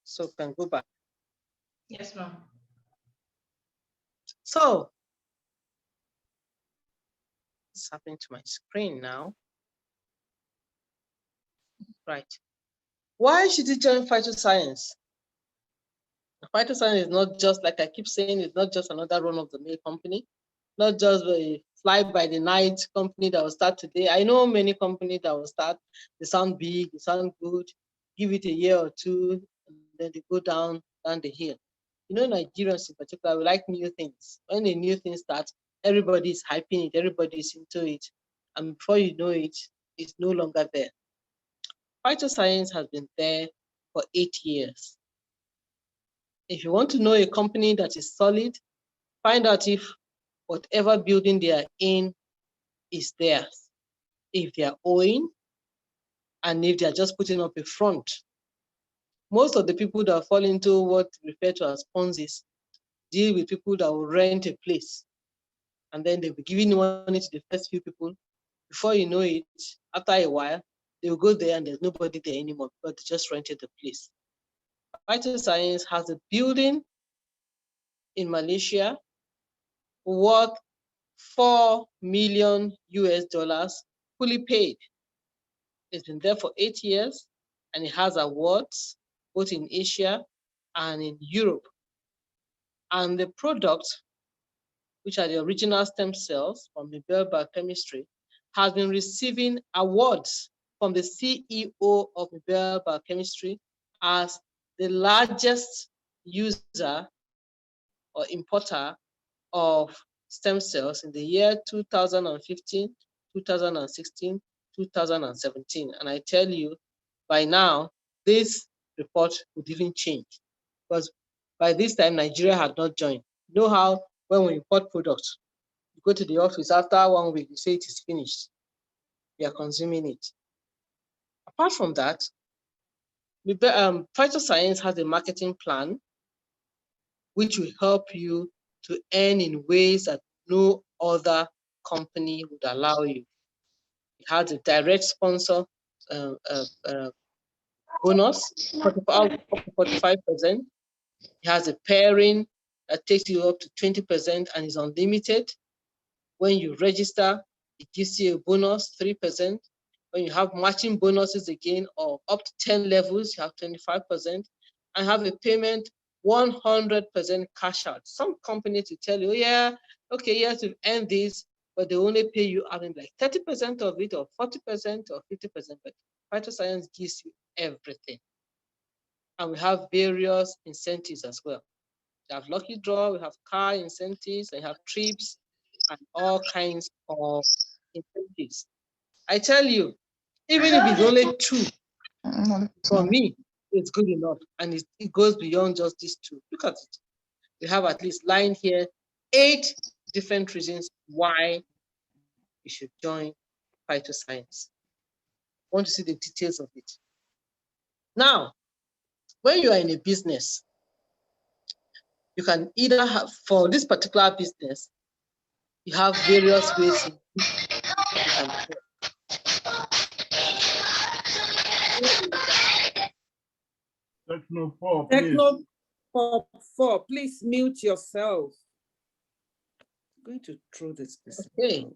So can go back. Yes, ma'am. So, what's happening to my screen now? Right. Why should you join phytoscience? Phytoscience is not just, like I keep saying, it's not just another run-of-the-mill company, not just a fly-by-the-night company that will start today. I know many companies that will start, they sound big, they sound good, give it a year or two, and then they go down the hill. You know, Nigerians in particular, we like new things. When a new thing starts, everybody is hyping it, everybody is into it. And before you know it, it's no longer there. Phytoscience has been there for 8 years. If you want to know a company that is solid, find out if whatever building they are in is theirs. If they are owing, and if they are just putting up a front. Most of the people that fall into what we refer to as Ponzi's deal with people that will rent a place, and then they'll be giving money to the first few people. Before you know it, after a while, they'll go there and there's nobody there anymore because they just rented the place. Phytoscience has a building in Malaysia worth $4 million US, fully paid. It's been there for 8 years and it has awards both in Asia and in Europe. And the products, which are the original stem cells from the biochemistry, has been receiving awards from the CEO of the biochemistry as the largest user or importer of stem cells in the year 2015, 2016, 2017. And I tell you, by now, this report would even change because by this time, Nigeria had not joined. You know how when we import products, you go to the office after 1 week, you say it is finished. We are consuming it. Apart from that, Phytoscience has a marketing plan which will help you to earn in ways that no other company would allow you. It has a direct sponsor bonus, up to 45%. It has a pairing that takes you up to 20% and is unlimited. When you register, it gives you a bonus, 3%. When you have matching bonuses again, or up to 10 levels, you have 25%, and have a payment 100% cash out. Some companies will tell you, yeah, okay, yes, you've earned this, but they only pay you out in like 30% of it, or 40%, or 50%. But Phytoscience gives you everything. And we have various incentives as well. We have lucky draw, we have car incentives, we have trips, and all kinds of incentives. I tell you, even if it's only 2, for me, it's good enough. And it goes beyond just these 2. Look at it. We have at least lying here 8 different reasons why you should join Phytoscience. I want to see the details of it. Now, when you are in a business, you can either have, for this particular business, you have various ways in which you can do it. Techno 4, please. Techno 4, please mute yourself. I'm going to throw this. Okay.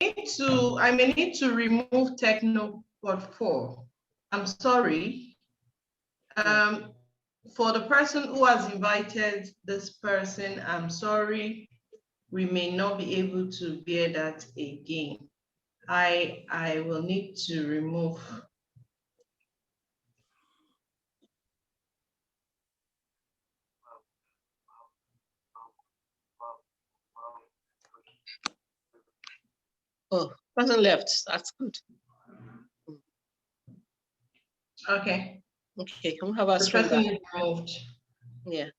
I may need to remove Technopod 4. I'm sorry. For the person who has invited this person, I'm sorry. We may not be able to bear that again. I will need to remove. Oh, person left. That's good. Okay. Okay, can we have our The screen person back? is removed. Yeah.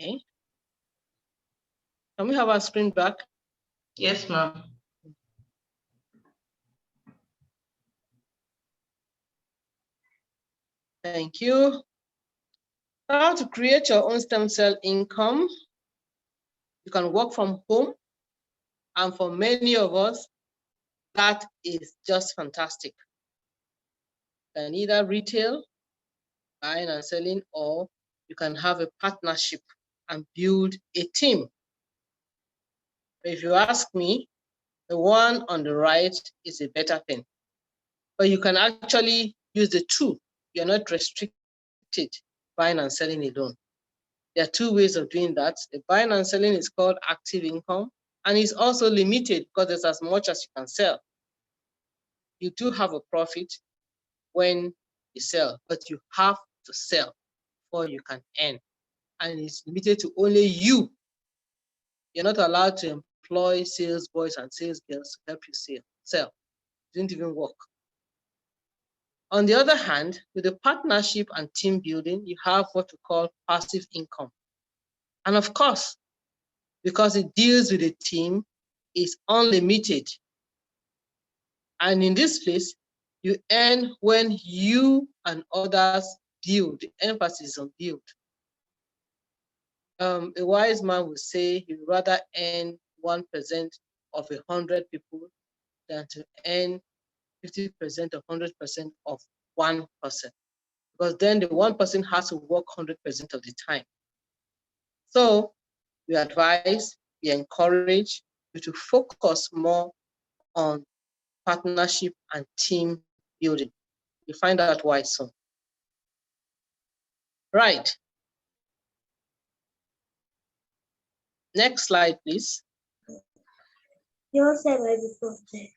Okay. Can we have our screen back? Yes, ma'am. Thank you. Now to create your own stem cell income, you can work from home. And for many of us, that is just fantastic. You can either retail, buying and selling, or you can have a partnership and build a team. If you ask me, the one on the right is a better thing. But you can actually use the two. You're not restricted buying and selling alone. There are two ways of doing that. The buying and selling is called active income, and it's also limited because there's as much as you can sell. You do have a profit when you sell, but you have to sell before you can earn. And it's limited to only you. You're not allowed to employ sales boys and sales girls to help you sell. It didn't even work. On the other hand, with the partnership and team building, you have what we call passive income. And of course, because it deals with a team, it's unlimited. And in this place, you earn when you and others build. The emphasis on build. A wise man would say he would rather earn 1% of 100 people than to earn 50% of 100% of one person. Because then the one person has to work 100% of the time. So we advise, we encourage you to focus more on partnership and team building. You find out why soon. Right. Next slide, please. Your salary posted.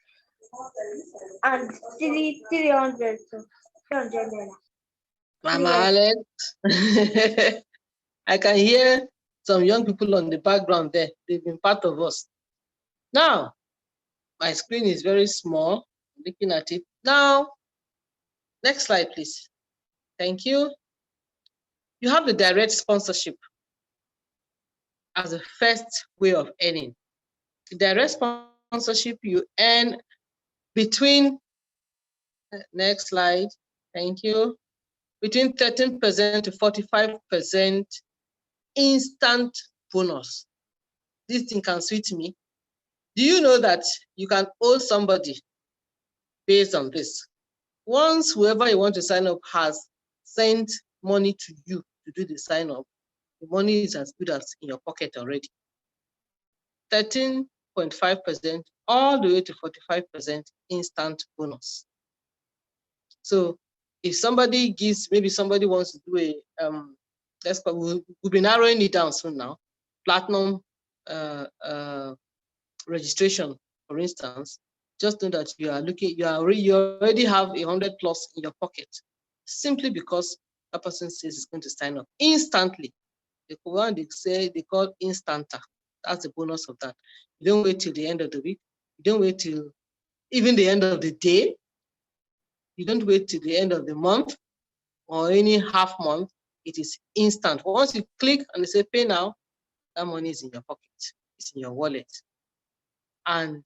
And 300. Mama Alex. I can hear some young people on the background there. They've been part of us. Now, my screen is very small. I'm looking at it. Now, next slide, please. Thank you. You have the direct sponsorship as the first way of earning. The direct sponsorship you earn between, next slide, thank you, between 13% to 45% instant bonus. This thing can sweet me. Do you know that you can owe somebody based on this? Once whoever you want to sign up has sent money to you to do the sign up, the money is as good as in your pocket already. 13.5% all the way to 45% instant bonus. So if somebody gives, maybe somebody wants to do a, we'll be narrowing it down soon now, platinum registration, for instance, just know that you already have 100 plus in your pocket, simply because that person says it's going to sign up instantly. The one they call instanta. That's the bonus of that. You don't wait till the end of the week. You don't wait till even the end of the day. You don't wait till the end of the month or any half month. It is instant. Once you click and they say pay now, that money is in your pocket. It's in your wallet. And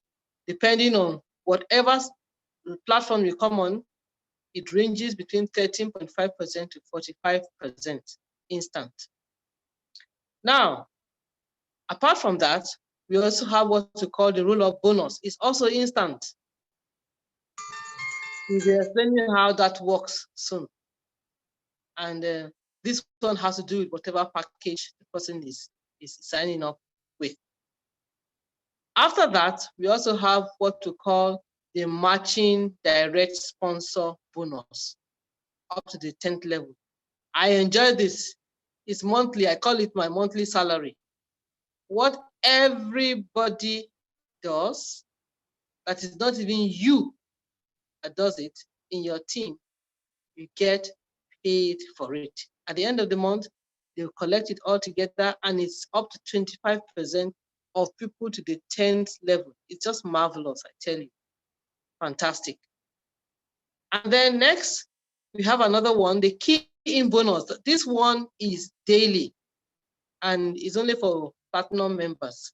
depending on whatever platform you come on, it ranges between 13.5% to 45% instant. Now, apart from that, we also have what we call the roll-up bonus. It's also instant. We'll be explaining how that works soon. And this one has to do with whatever package the person is signing up with. After that, we also have what we call the matching direct sponsor bonus up to the 10th level. I enjoy this. It's monthly. I call it my monthly salary. What everybody does, that is not even you that does it in your team, you get paid for it. At the end of the month, they'll collect it all together and it's up to 25% of people to the 10th level. It's just marvelous, I tell you. Fantastic. And then next, we have another one, the key in bonus. This one is daily and is only for platinum members.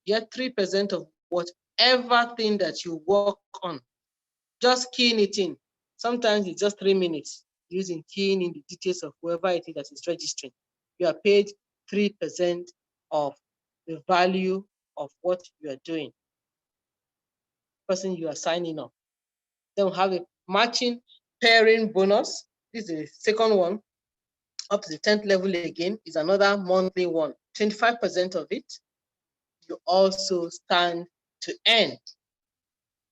Get 3% of whatever thing that you work on. Just keying it in. Sometimes it's just 3 minutes using keying in the details of whoever it is that is registering. You are paid 3% of the value of what you are doing. Person you are signing up. Then we have a matching pairing bonus. This is the second one. Up to the 10th level again is another monthly one. 25% of it, you also stand to earn.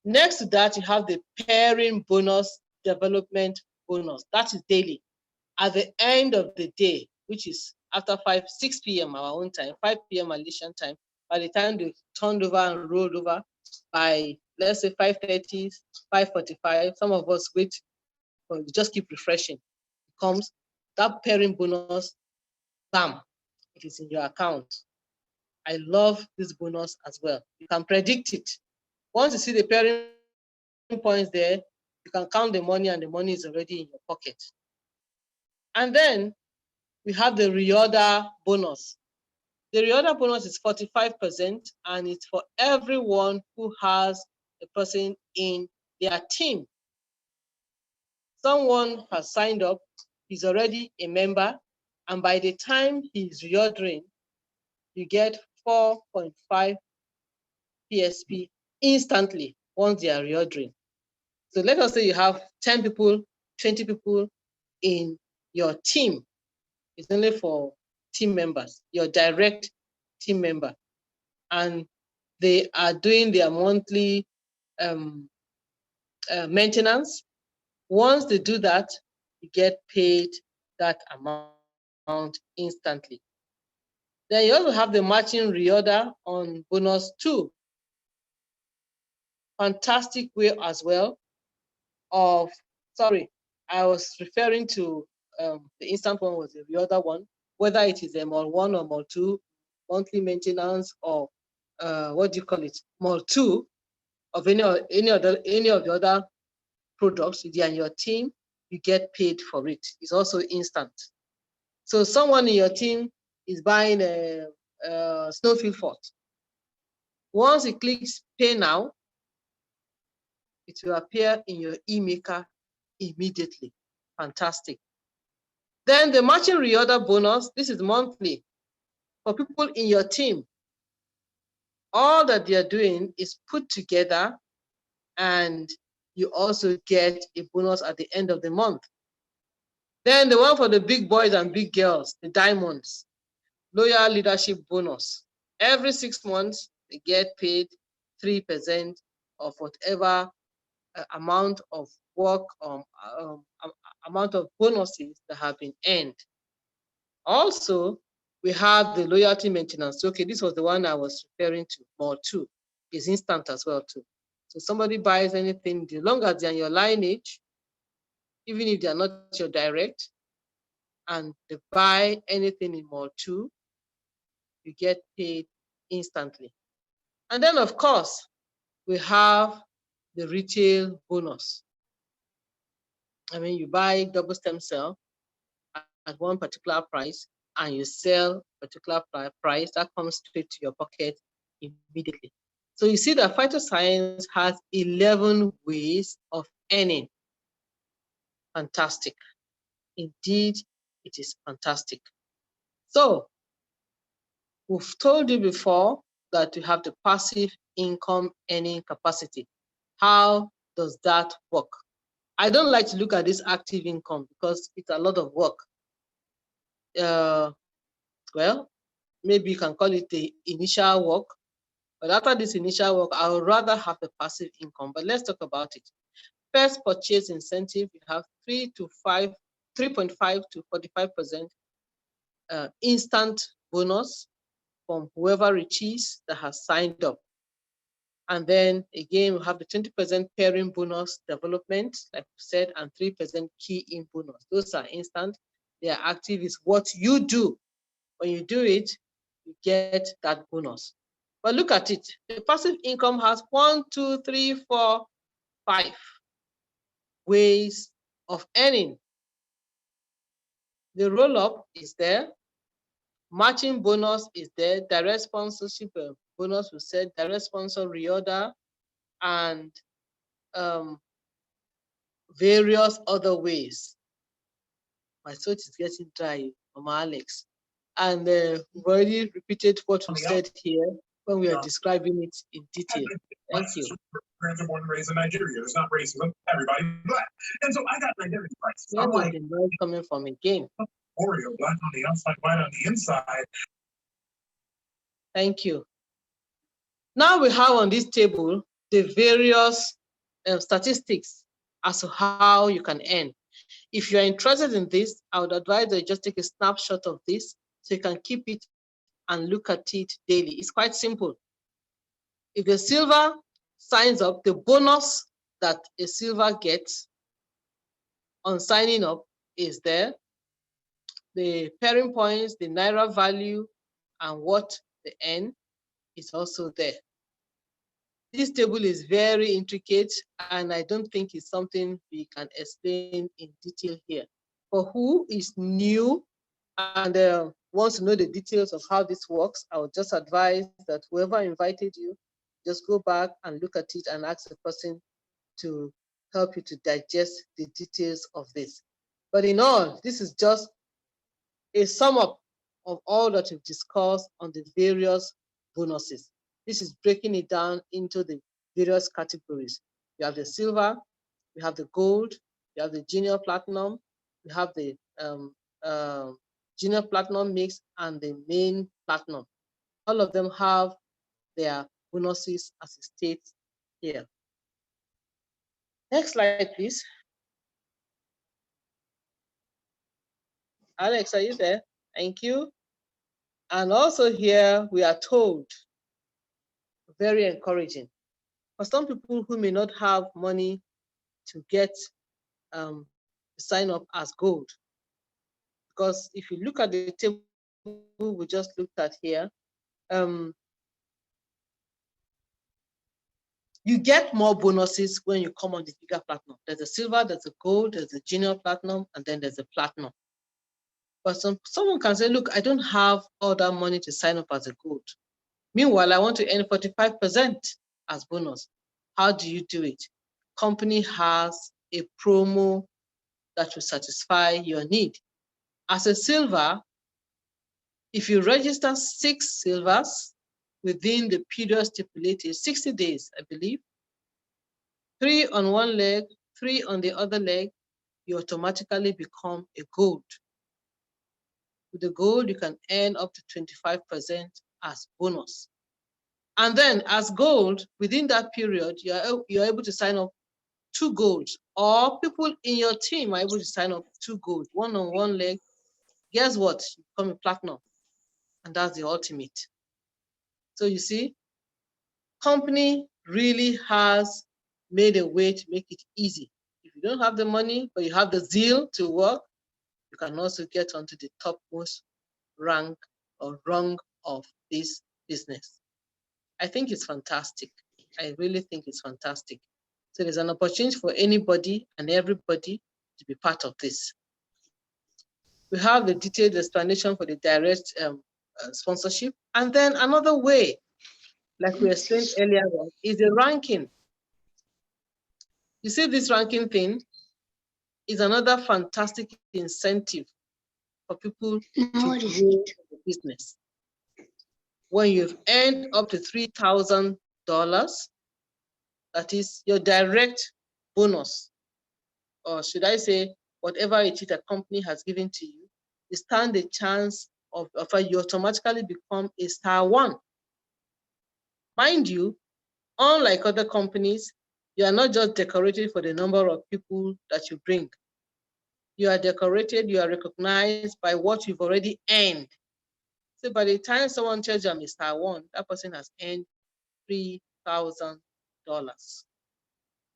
Next to that, you have the pairing bonus development bonus. That is daily. At the end of the day, which is after 6 p.m. our own time, 5 p.m. Malaysian time, by the time they turned over and rolled over, by let's say 5:30, 5:45, some of us wait, or we just keep refreshing. It comes, that pairing bonus, bam, it is in your account. I love this bonus as well. You can predict it. Once you see the pairing points there, you can count the money and the money is already in your pocket. And then we have the reorder bonus. The reorder bonus is 45% and it's for everyone who has a person in their team. Someone has signed up, he's already a member, and by the time he's reordering, you get 4.5 PSP instantly once they are reordering. So let us say you have 10 people, 20 people in your team. It's only for team members, your direct team member. And they are doing their monthly maintenance. Once they do that, you get paid that amount instantly. Then you also have the matching reorder on bonus 2. Fantastic way as well of, sorry, I was referring to the instant one was the reorder one, whether it is a mall 1 or mall 2, monthly maintenance, or what do you call it, mall 2 of any of the other products, if you are in your team, you get paid for it. It's also instant. So someone in your team is buying a snowfield fort. Once he clicks pay now, it will appear in your e-maker immediately. Fantastic. Then the matching reorder bonus, this is monthly. For people in your team, all that they are doing is put together and you also get a bonus at the end of the month. Then the one for the big boys and big girls, the diamonds, loyal leadership bonus. Every 6 months, they get paid 3% of whatever amount of work, amount of bonuses that have been earned. Also, we have the loyalty maintenance. Okay, this was the one I was referring to, more 2. It's instant as well too. So somebody buys anything, as long as they're in your lineage, even if they're not your direct, and they buy anything in more 2, you get paid instantly. And then of course, we have the retail bonus. I mean, you buy double stem cell at one particular price and you sell a particular price, that comes straight to your pocket immediately. So you see that phytoscience has 11 ways of earning. Fantastic. Indeed, it is fantastic. So we've told you before that you have the passive income earning capacity. How does that work? I don't like to look at this active income because it's a lot of work. Well, maybe you can call it the initial work, but after this initial work, I would rather have the passive income. But let's talk about it. First purchase incentive, you have 3.5 to 45% instant bonus from whoever reaches that has signed up. And then again, we have the 20% pairing bonus development, like we said, and 3% key in bonus. Those are instant. They are active. Is what you do. When you do it, you get that bonus. But look at it. The passive income has 1, 2, 3, 4, 5 ways of earning. The roll-up is there. Matching bonus is there. Direct sponsorship bonus we said. Direct sponsor reorder and various other ways. My throat is getting dry, Mama Alex. And we've already repeated what we said here when we are describing it in detail. Thank you. Parents are born and raised in Nigeria. It's not racism. Everybody black. And so I got my identity crisis. Where I'm was like, the noise coming from again? Oreo, black on the outside, white on the inside. Thank you. Now we have on this table the various statistics as to how you can earn. If you're interested in this, I would advise that you just take a snapshot of this so you can keep it and look at it daily. It's quite simple. If the silver signs up, the bonus that a silver gets on signing up is there. The pairing points, the Naira value, and what they earn is also there. This table is very intricate, and I don't think it's something we can explain in detail here. For who is new and wants to know the details of how this works, I would just advise that whoever invited you, just go back and look at it and ask the person to help you to digest the details of this. But in all, this is just a sum up of all that we've discussed on the various bonuses. This is breaking it down into the various categories. You have the silver, you have the gold, you have the junior platinum, you have the junior platinum mix and the main platinum. All of them have their bonuses as it states here. Next slide, please. Alex, are you there? Thank you. And also here we are told, very encouraging, for some people who may not have money to get sign up as gold. Because if you look at the table we just looked at here, you get more bonuses when you come on the bigger platinum. There's a silver, there's a gold, there's a junior platinum, and then there's a platinum. But someone can say, look, I don't have all that money to sign up as a gold. Meanwhile, I want to earn 45% as bonus. How do you do it? Company has a promo that will satisfy your need. As a silver, if you register 6 silvers within the period stipulated, 60 days, I believe, 3 on one leg, 3 on the other leg, you automatically become a gold. With the gold, you can earn up to 25% as bonus. And then as gold, within that period, you're able to sign up 2 golds, or people in your team are able to sign up 2 golds, 1 on one leg. Guess what? You become a platinum, and that's the ultimate. So you see, company really has made a way to make it easy. If you don't have the money, but you have the zeal to work, you can also get onto the topmost rank or rung of this business. I think it's fantastic. I really think it's fantastic. So there's an opportunity for anybody and everybody to be part of this. We have the detailed explanation for the direct sponsorship. And then another way, like we explained earlier on, is the ranking. You see, this ranking thing is another fantastic incentive for people to grow the business. When you've earned up to $3,000, that is your direct bonus, or should I say, whatever it is a company has given to you, you stand a chance of you automatically become a star 1. Mind you, unlike other companies, you are not just decorated for the number of people that you bring. You are decorated, you are recognized by what you've already earned. So by the time someone tells you I'm a star 1, that person has earned $3,000.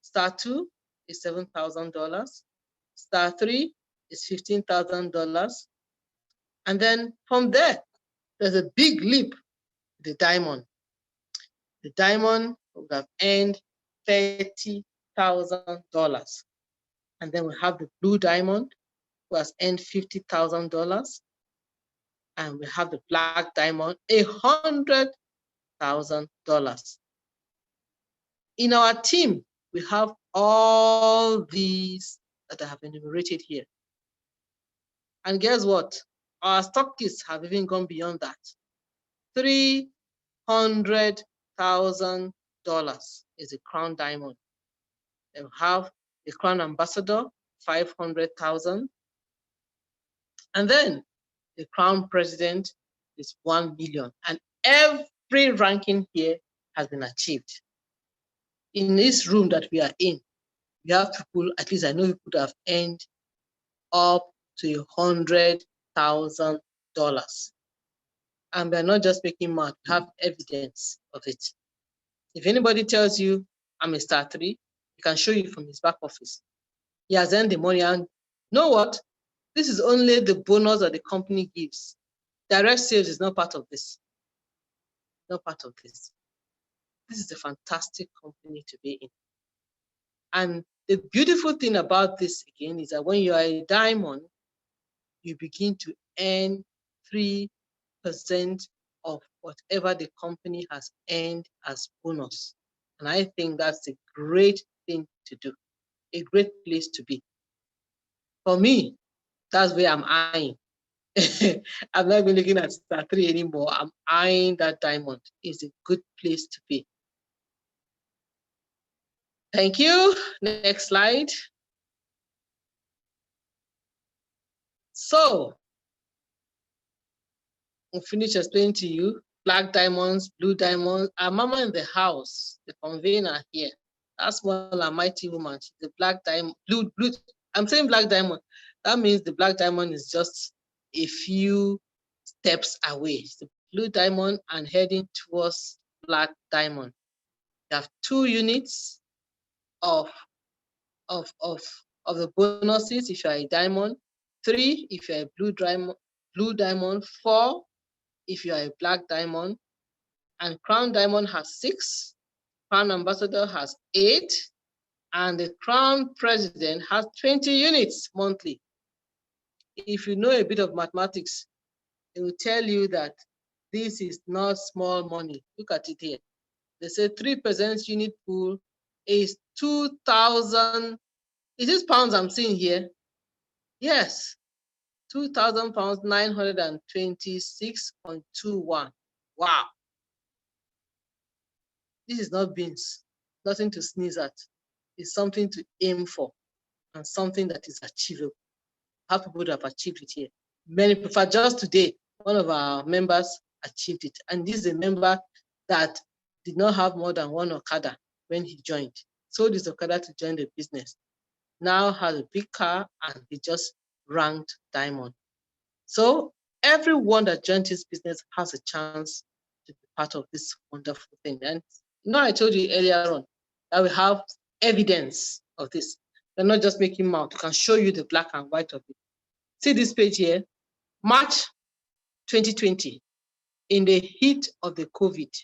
Star 2 is $7,000. Star 3 is $15,000. And then from there, There's a big leap, the diamond. The diamond would have earned $30,000. And then we have the blue diamond, who has earned $50,000. And we have the black diamond, $100,000. In our team, we have all these that I have enumerated here. And guess what? Our stockists have even gone beyond that. $300,000 is a crown diamond. They have the crown ambassador, 500,000. And then the crown president is 1 million. And every ranking here has been achieved. In this room that we are in, we have people, at least I know people that have earned up to $100,000. And we're not just making math, we have evidence of it. If anybody tells you I'm a star 3, he can show you from his back office. He has earned the money, and you know what? This is only the bonus that the company gives. Direct sales is not part of this. Not part of this. This is a fantastic company to be in. And the beautiful thing about this again is that when you are a diamond, you begin to earn 3% of whatever the company has earned as bonus. And I think that's a great thing to do, a great place to be. For me, that's where I'm eyeing. I'm not even looking at star 3 anymore. I'm eyeing that diamond. It's a good place to be. Thank you. Next slide. So, I'll finish explaining to you black diamonds, blue diamonds. Our mama in the house, the convener here, that small and mighty woman, she's the black diamond, blue. I'm saying black diamond. That means the black diamond is just a few steps away. It's the blue diamond and heading towards black diamond. You have 2 units of the bonuses if you are a diamond, 3 if you're a blue diamond, 4 if you are a black diamond, and crown diamond has 6, crown ambassador has 8, and the crown president has 20 units monthly. If you know a bit of mathematics, it will tell you that this is not small money. Look at it here. They say 3% unit pool is 2,000. Is this pounds I'm seeing here? Yes, 2,000 pounds, 926.21. Wow. This is not beans, nothing to sneeze at. It's something to aim for and something that is achievable. How people have achieved it here. Many prefer. Just today, one of our members achieved it. And this is a member that did not have more than 1 Okada when he joined. Sold his Okada to join the business. Now has a big car and he just ranked diamond. So everyone that joins this business has a chance to be part of this wonderful thing. And you know, I told you earlier on that we have evidence of this. We're not just making mouth. We can show you the black and white of it. See this page here, March 2020, in the heat of the COVID,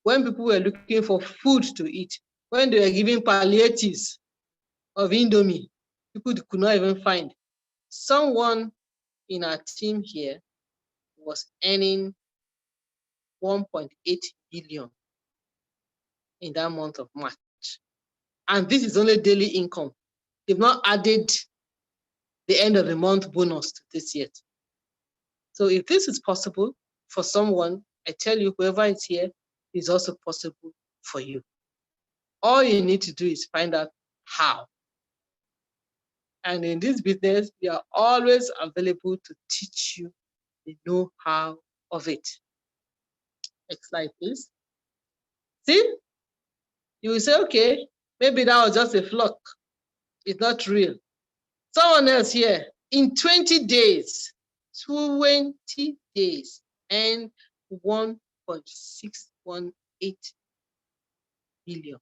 when people were looking for food to eat, when they were giving palliatives of Indomie, people could not even find. Someone in our team here was earning 1.8 billion in that month of March. And this is only daily income. They've not added the end of the month bonus to this yet. So if this is possible for someone, I tell you, whoever is here, is also possible for you. All you need to do is find out how. And in this business, we are always available to teach you the know-how of it. Next slide, please. See? You will say, okay, maybe that was just a fluke. It's not real. Someone else here, in 20 days, and 1.618 billion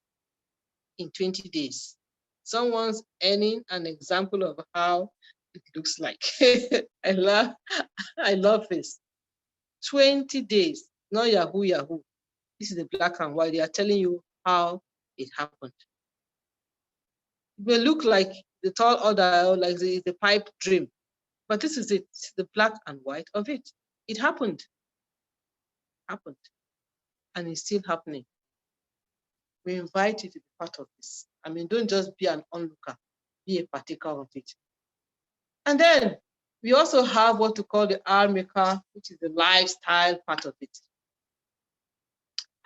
in 20 days. Someone's earning an example of how it looks like. I love this. 20 days, not Yahoo Yahoo. This is the black and white. They are telling you how it happened. It may look like the tall order, like the pipe dream, but this is it, the black and white of it. It happened, and it's still happening. We invite you to be part of this. I mean, don't just be an onlooker, be a partaker of it. And then we also have what we call the R maker, which is the lifestyle part of it.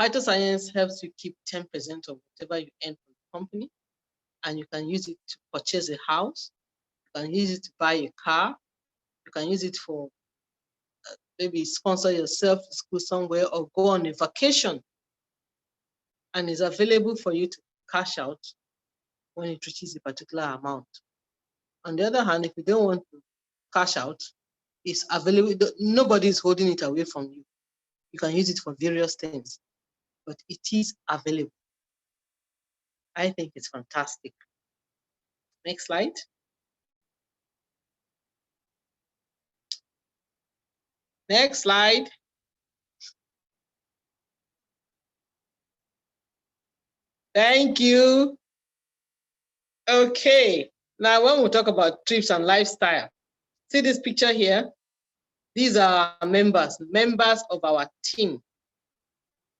Phytoscience helps you keep 10% of whatever you earn from the company, and you can use it to purchase a house, you can use it to buy a car, you can use it for maybe sponsor yourself to school somewhere or go on a vacation, and it's available for you to cash out when it reaches a particular amount. On the other hand, if you don't want to cash out, it's available. Nobody is holding it away from you. You can use it for various things, but it is available. I think it's fantastic. Next slide. Next slide. Thank you. Okay, now when we talk about trips and lifestyle, see this picture here? These are members of our team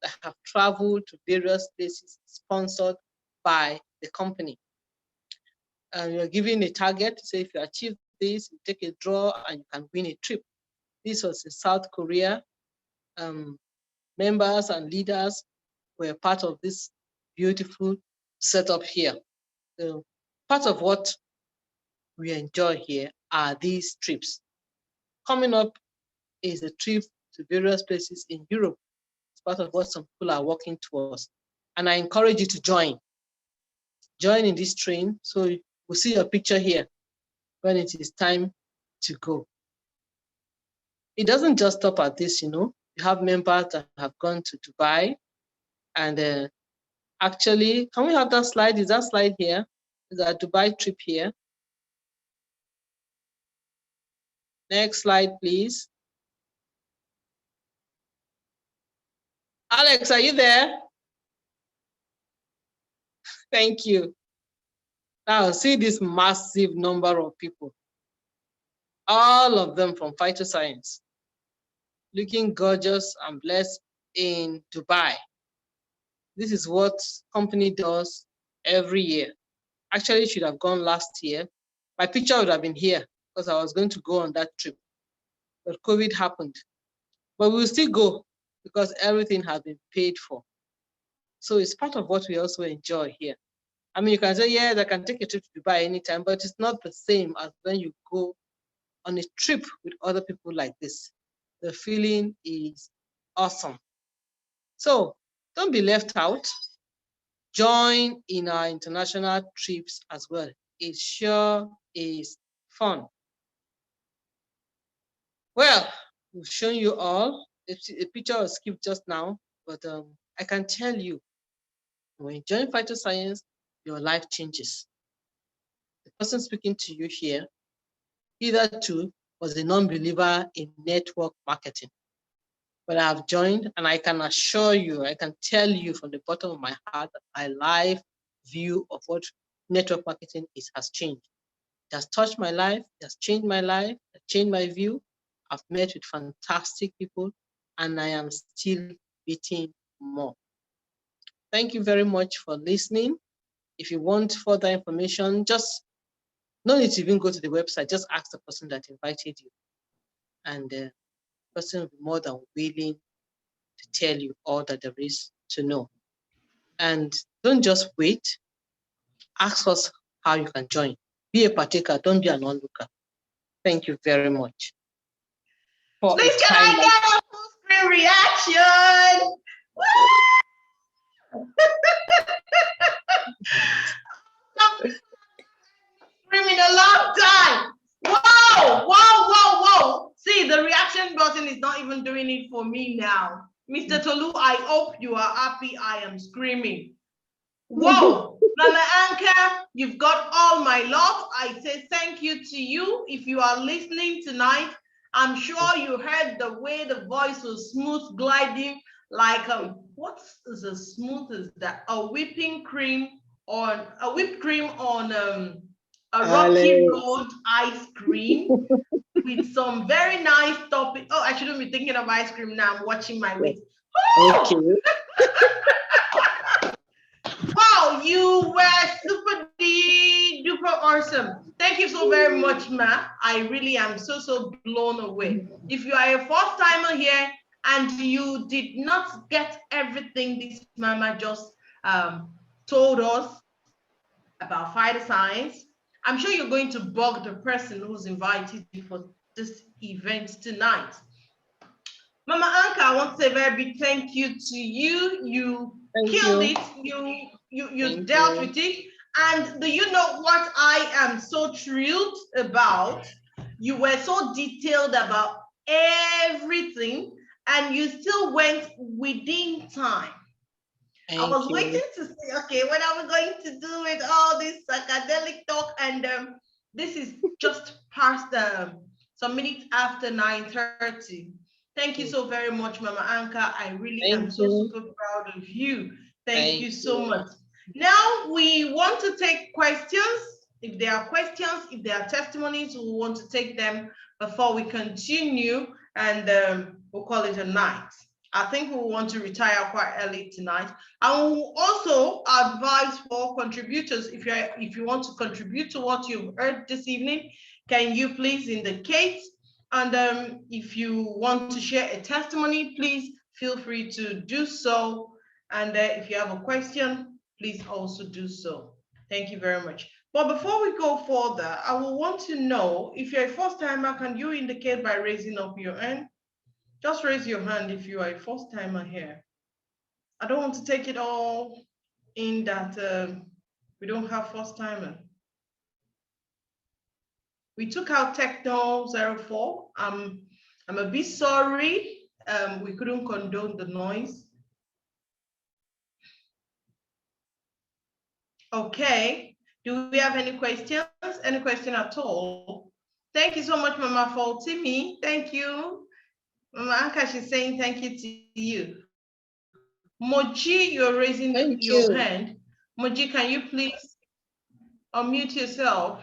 that have traveled to various places sponsored by the company. And you're given a target, say if you achieve this, you take a draw and you can win a trip. This was in South Korea. Members and leaders were part of this beautiful setup here. So part of what we enjoy here are these trips. Coming up is a trip to various places in Europe. It's part of what some people are working towards. And I encourage you to join. Join in this train. So we'll see your picture here when it is time to go. It doesn't just stop at this, you know. You have members that have gone to Dubai. And actually, can we have that slide? Is that slide here? Is that Dubai trip here? Next slide, please. Alex, are you there? Thank you. Now see this massive number of people. All of them from phytoscience, looking gorgeous and blessed in Dubai. This is what company does every year. Actually, it should have gone last year. My picture would have been here because I was going to go on that trip, but COVID happened. But we'll still go because everything has been paid for. So it's part of what we also enjoy here. I mean, you can say, yeah, I can take a trip to Dubai anytime, but it's not the same as when you go on a trip with other people like this. The feeling is awesome. So don't be left out. Join in our international trips as well. It sure is fun. Well, we've shown you all. A picture was skipped just now, but I can tell you, when you join phytoscience, your life changes. The person speaking to you here, either too was a non-believer in network marketing. But I have joined, and I can assure you, I can tell you from the bottom of my heart that my life view of what network marketing is has changed. It has touched my life, it has changed my life, it has changed my view. I've met with fantastic people, and I am still meeting more. Thank you very much for listening. If you want further information, just no need to even go to the website, just ask the person that invited you. And the person will be more than willing to tell you all that there is to know. And don't just wait, ask us how you can join. Be a partaker, don't be an onlooker. Thank you very much. Please, can I get a full screen reaction? Screaming a long time. Whoa, whoa, whoa, whoa. See, the reaction button is not even doing it for me now. Mr. Tolu, I hope you are happy I am screaming. Whoa, Nana Anka, you've got all my love. I say thank you to you. If you are listening tonight, I'm sure you heard the way the voice was smooth gliding, like what is as smooth as that? A whipped cream on a rocky road ice cream with some very nice topping. Oh, I shouldn't be thinking of ice cream now. I'm watching my weight. Okay. Wow, you were super duper awesome. Thank you so very much, Ma. I really am so blown away. If you are a first timer here and you did not get everything this mama just told us about fighter science, I'm sure you're going to bug the person who's invited you for this event tonight. Mama Anka, I want to say a very big thank you to you. You killed it. You dealt with it. And do you know what I am so thrilled about? You were so detailed about everything and you still went within time. I was waiting to see, okay, when are we going to do it? All this psychedelic talk, and this is just past some minutes after 9:30. Thank you so very much, Mama Anka. I really am so super proud of you. Thank you so much. Now we want to take questions. If there are questions, if there are testimonies, we want to take them before we continue, and we'll call it a night. I think we want to retire quite early tonight. I will also advise for contributors, if you want to contribute to what you've heard this evening, can you please indicate? And if you want to share a testimony, please feel free to do so. And if you have a question, please also do so. Thank you very much. But before we go further, I will want to know, if you're a first timer, can you indicate by raising up your hand? Just raise your hand if you are a first timer here. I don't want to take it all in that we don't have first timer. We took out Techno 04. I'm a bit sorry. We couldn't condone the noise. Okay. Do we have any questions? Any question at all? Thank you so much, Mama Faultimi. Thank you. Mama Anka, she's saying thank you to you. Moji, you're raising your hand. Moji, can you please unmute yourself?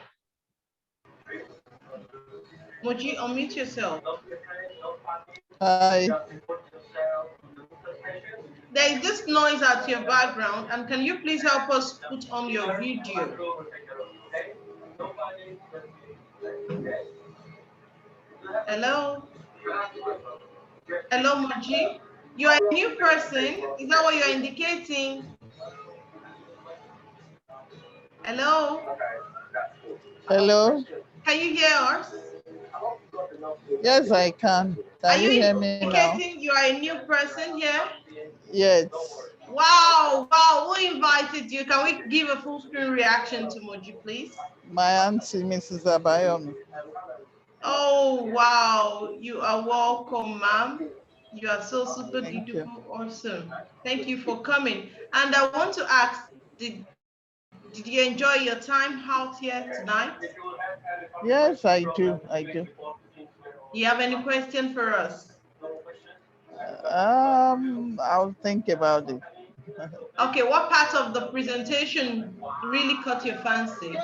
Moji, unmute yourself. Hi. There is this noise at your background, and can you please help us put on your video? Hello? Hello, Moji? You are a new person. Is that what you're indicating? Hello? Hello. Can you hear us? Yes, I can. Can you hear me now? Indicating you are a new person here? Yes. Wow, wow, who invited you? Can we give a full screen reaction to Moji, please? My auntie, Mrs. Abayomi. Oh, wow, you are welcome, ma'am. You are so super duper awesome. Thank you for coming. And I want to ask, did you enjoy your time out here tonight? Yes, I do. I do. You have any question for us? I'll think about it. Okay, what part of the presentation really caught your fancy?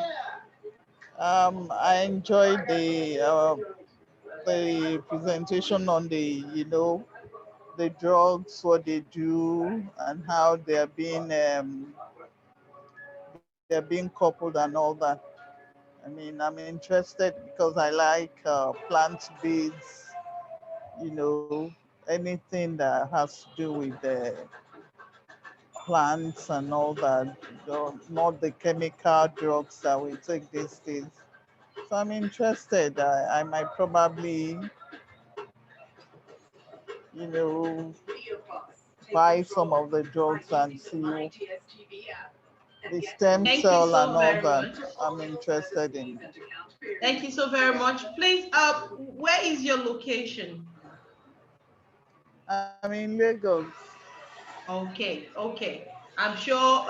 I enjoyed the presentation on the, the drugs, what they do, and how they're being coupled and all that. I mean, I'm interested because I like plant-based, anything that has to do with the plants and all that, not the chemical drugs that we take these days. So I'm interested. I might probably, buy some of the drugs and see the stem cell and all that. I'm interested in. Thank you so very much. Please, where is your location? I'm in Lagos. Okay, okay. I'm sure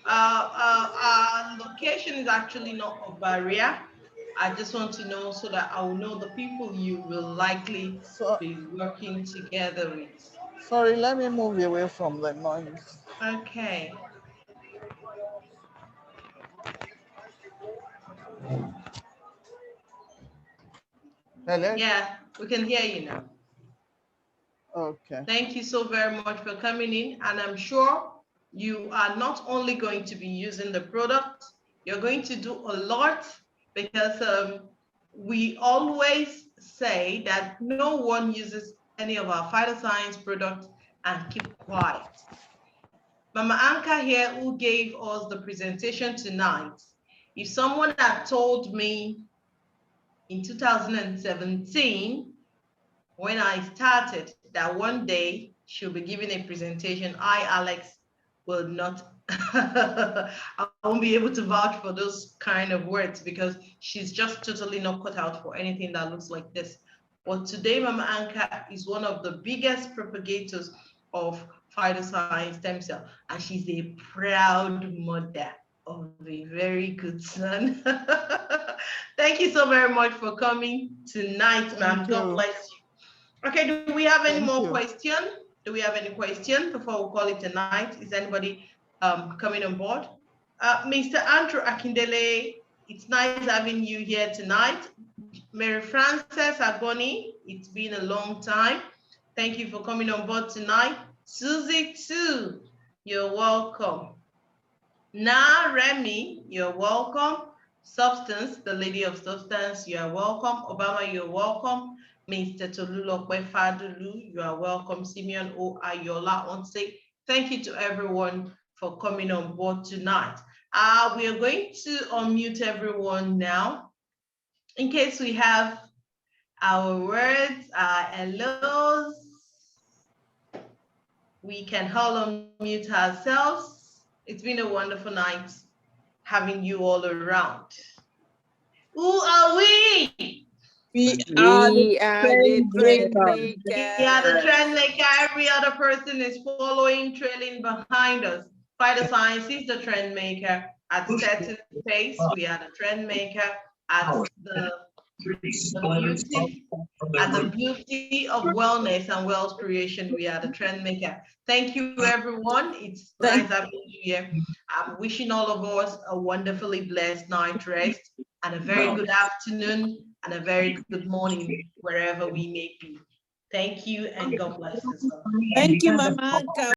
our location is actually not a barrier. I just want to know so that I will know the people you will likely So, be working together with. sorry, let me move away from the noise. Okay. Hello? Yeah, we can hear you now. Okay. Thank you so very much for coming in. And I'm sure you are not only going to be using the product, you're going to do a lot because we always say that no one uses any of our phytoscience products and keep quiet. Mama Anka here, who gave us the presentation tonight, if someone had told me in 2017, when I started, that one day she'll be giving a presentation, I, Alex, will not, I won't be able to vouch for those kind of words because she's just totally not cut out for anything that looks like this. But today, Mama Anka is one of the biggest propagators of phytoscience stem cell, and she's a proud mother of a very good son. Thank you so very much for coming tonight, ma'am. God bless you. Okay, do we have any more question? Do we have any question before we call it a night? Is anybody coming on board? Mr. Andrew Akindele, it's nice having you here tonight. Mary Frances Agoni, it's been a long time. Thank you for coming on board tonight. Susie too, you're welcome. Na Remy, you're welcome. Substance, the lady of substance, you are welcome. Obama, you're welcome. Mr. Tolulokwe Fadulu, you are welcome. Simeon O. Ayola, I want to say thank you to everyone for coming on board tonight. We are going to unmute everyone now. In case we have our words, our hellos, we can all unmute ourselves. It's been a wonderful night having you all around. Who are we? We are the trend maker. We are the trend maker. Every other person is following, trailing behind us. Phytoscience is the trend maker at a certain pace. We are the trend maker at the beauty of wellness and wealth creation. We are the trend maker. Thank you, everyone. It's nice having you here. I'm wishing all of us a wonderfully blessed night rest and a very good afternoon and a very good morning wherever we may be. Thank you and God bless us all. Thank you, Mama Anka.